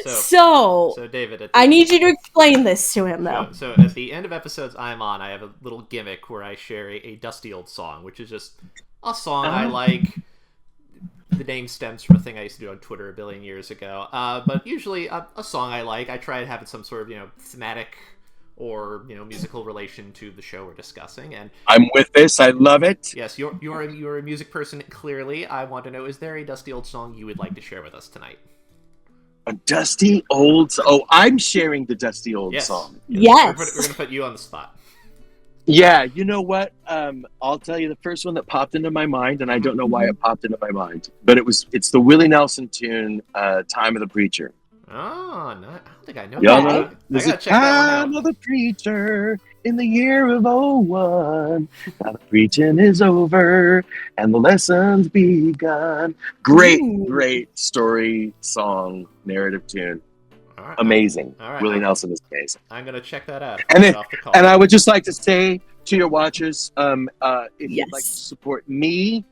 So David, I need you to explain this to him, though. So at the end of episodes I'm on, I have a little gimmick where I share a dusty old song, which is just a song I like. The name stems from a thing I used to do on Twitter a billion years ago. But usually a song I like, I try to have some sort of, thematic or, musical relation to the show we're discussing. And I'm with this. I love it. yes, you're a music person, clearly. I want to know, is there a dusty old song you would like to share with us tonight? A dusty old... Oh, I'm sharing the dusty old song. Yes. We're going to put you on the spot. Yeah, you know what? I'll tell you the first one that popped into my mind, and I don't know why it popped into my mind, but it's the Willie Nelson tune, "Time of the Preacher." Oh, no, I don't think I know Y'all that. know? I gotta check that Time one of the Preacher in the year of '01. Now the preaching is over and the lessons begun. Great story, song, narrative tune. All right, Amazing. all right, Willie Nelson is amazing. I'm gonna check that out. And I I would just like to say to your watchers, if you'd like to support me,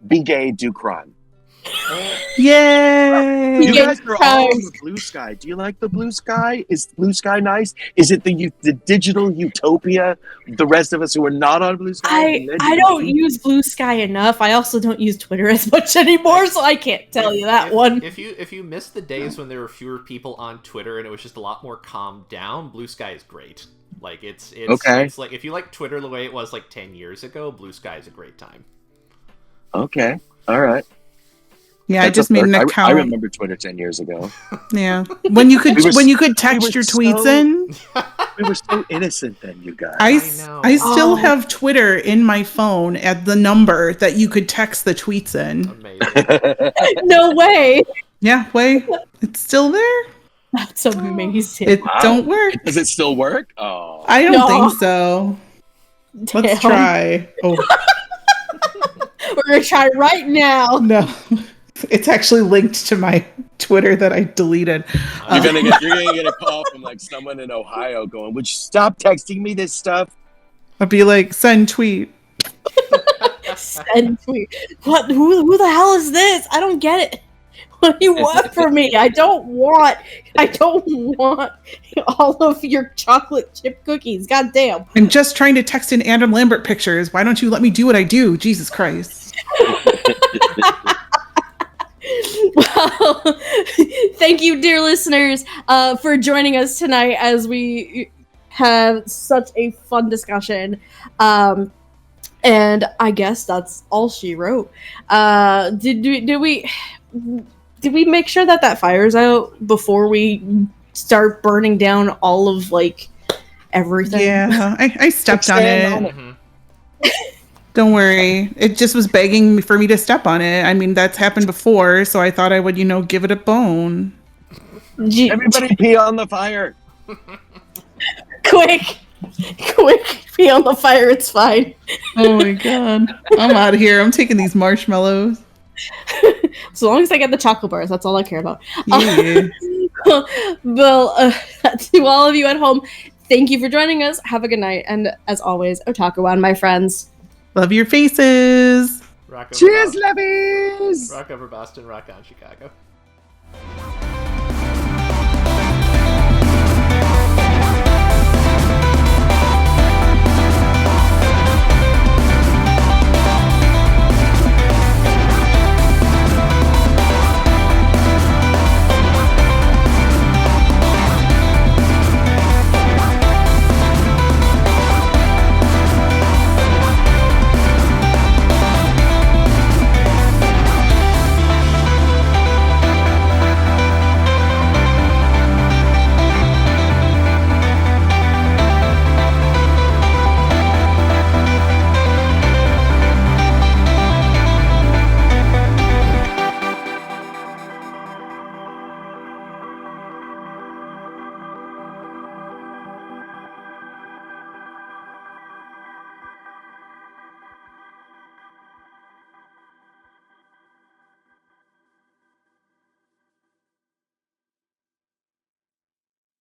be gay, do crime. Yay! You guys are all on the Blue Sky. Do you like the Blue Sky? Is Blue Sky nice? Is it the digital utopia? The rest of us who are not on Blue Sky? I don't use Blue Sky enough. I also don't use Twitter as much anymore, so I can't tell you that one. If you miss the days when there were fewer people on Twitter and it was just a lot more calmed down, Blue Sky is great. Like it's okay. It's like if you like Twitter the way it was like 10 years ago, Blue Sky is a great time. Okay. All right. Yeah, I just made an account. I remember Twitter 10 years ago. Yeah, when you could text your tweets in. We were so innocent then, you guys. I still have Twitter in my phone at the number that you could text the tweets in. Amazing. No way. Yeah, wait, it's still there. That's amazing. It don't work. Does it still work? Oh, I don't think so. Damn. Let's try. Oh We're gonna try right now. no, it's actually linked to my Twitter that I deleted. you're gonna get a call from like someone in Ohio going, "Would you stop texting me this stuff?" I'll be like, send tweet. Send tweet. What? Who the hell is this? I don't get it. What do you want from me? I don't want all of your chocolate chip cookies. God damn. I'm just trying to text in Adam Lambert pictures. Why don't you let me do what I do? Jesus Christ. Well, thank you, dear listeners, for joining us tonight as we have such a fun discussion. And I guess that's all she wrote. Did we make sure that fire's out before we start burning down all of like everything? Yeah, I stepped on it. Mm-hmm. Don't worry. It just was begging for me to step on it. I mean, that's happened before, so I thought I would, give it a bone. Everybody pee on the fire. Quick, pee on the fire. It's fine. Oh my god. I'm out of here. I'm taking these marshmallows. As long as I get the chocolate bars, that's all I care about. Yeah. Well, to all of you at home, thank you for joining us. Have a good night. And as always, Otaku-wan, my friends. Love your faces. Rock over Cheers, Boston. lovies! Rock over Boston, rock on Chicago.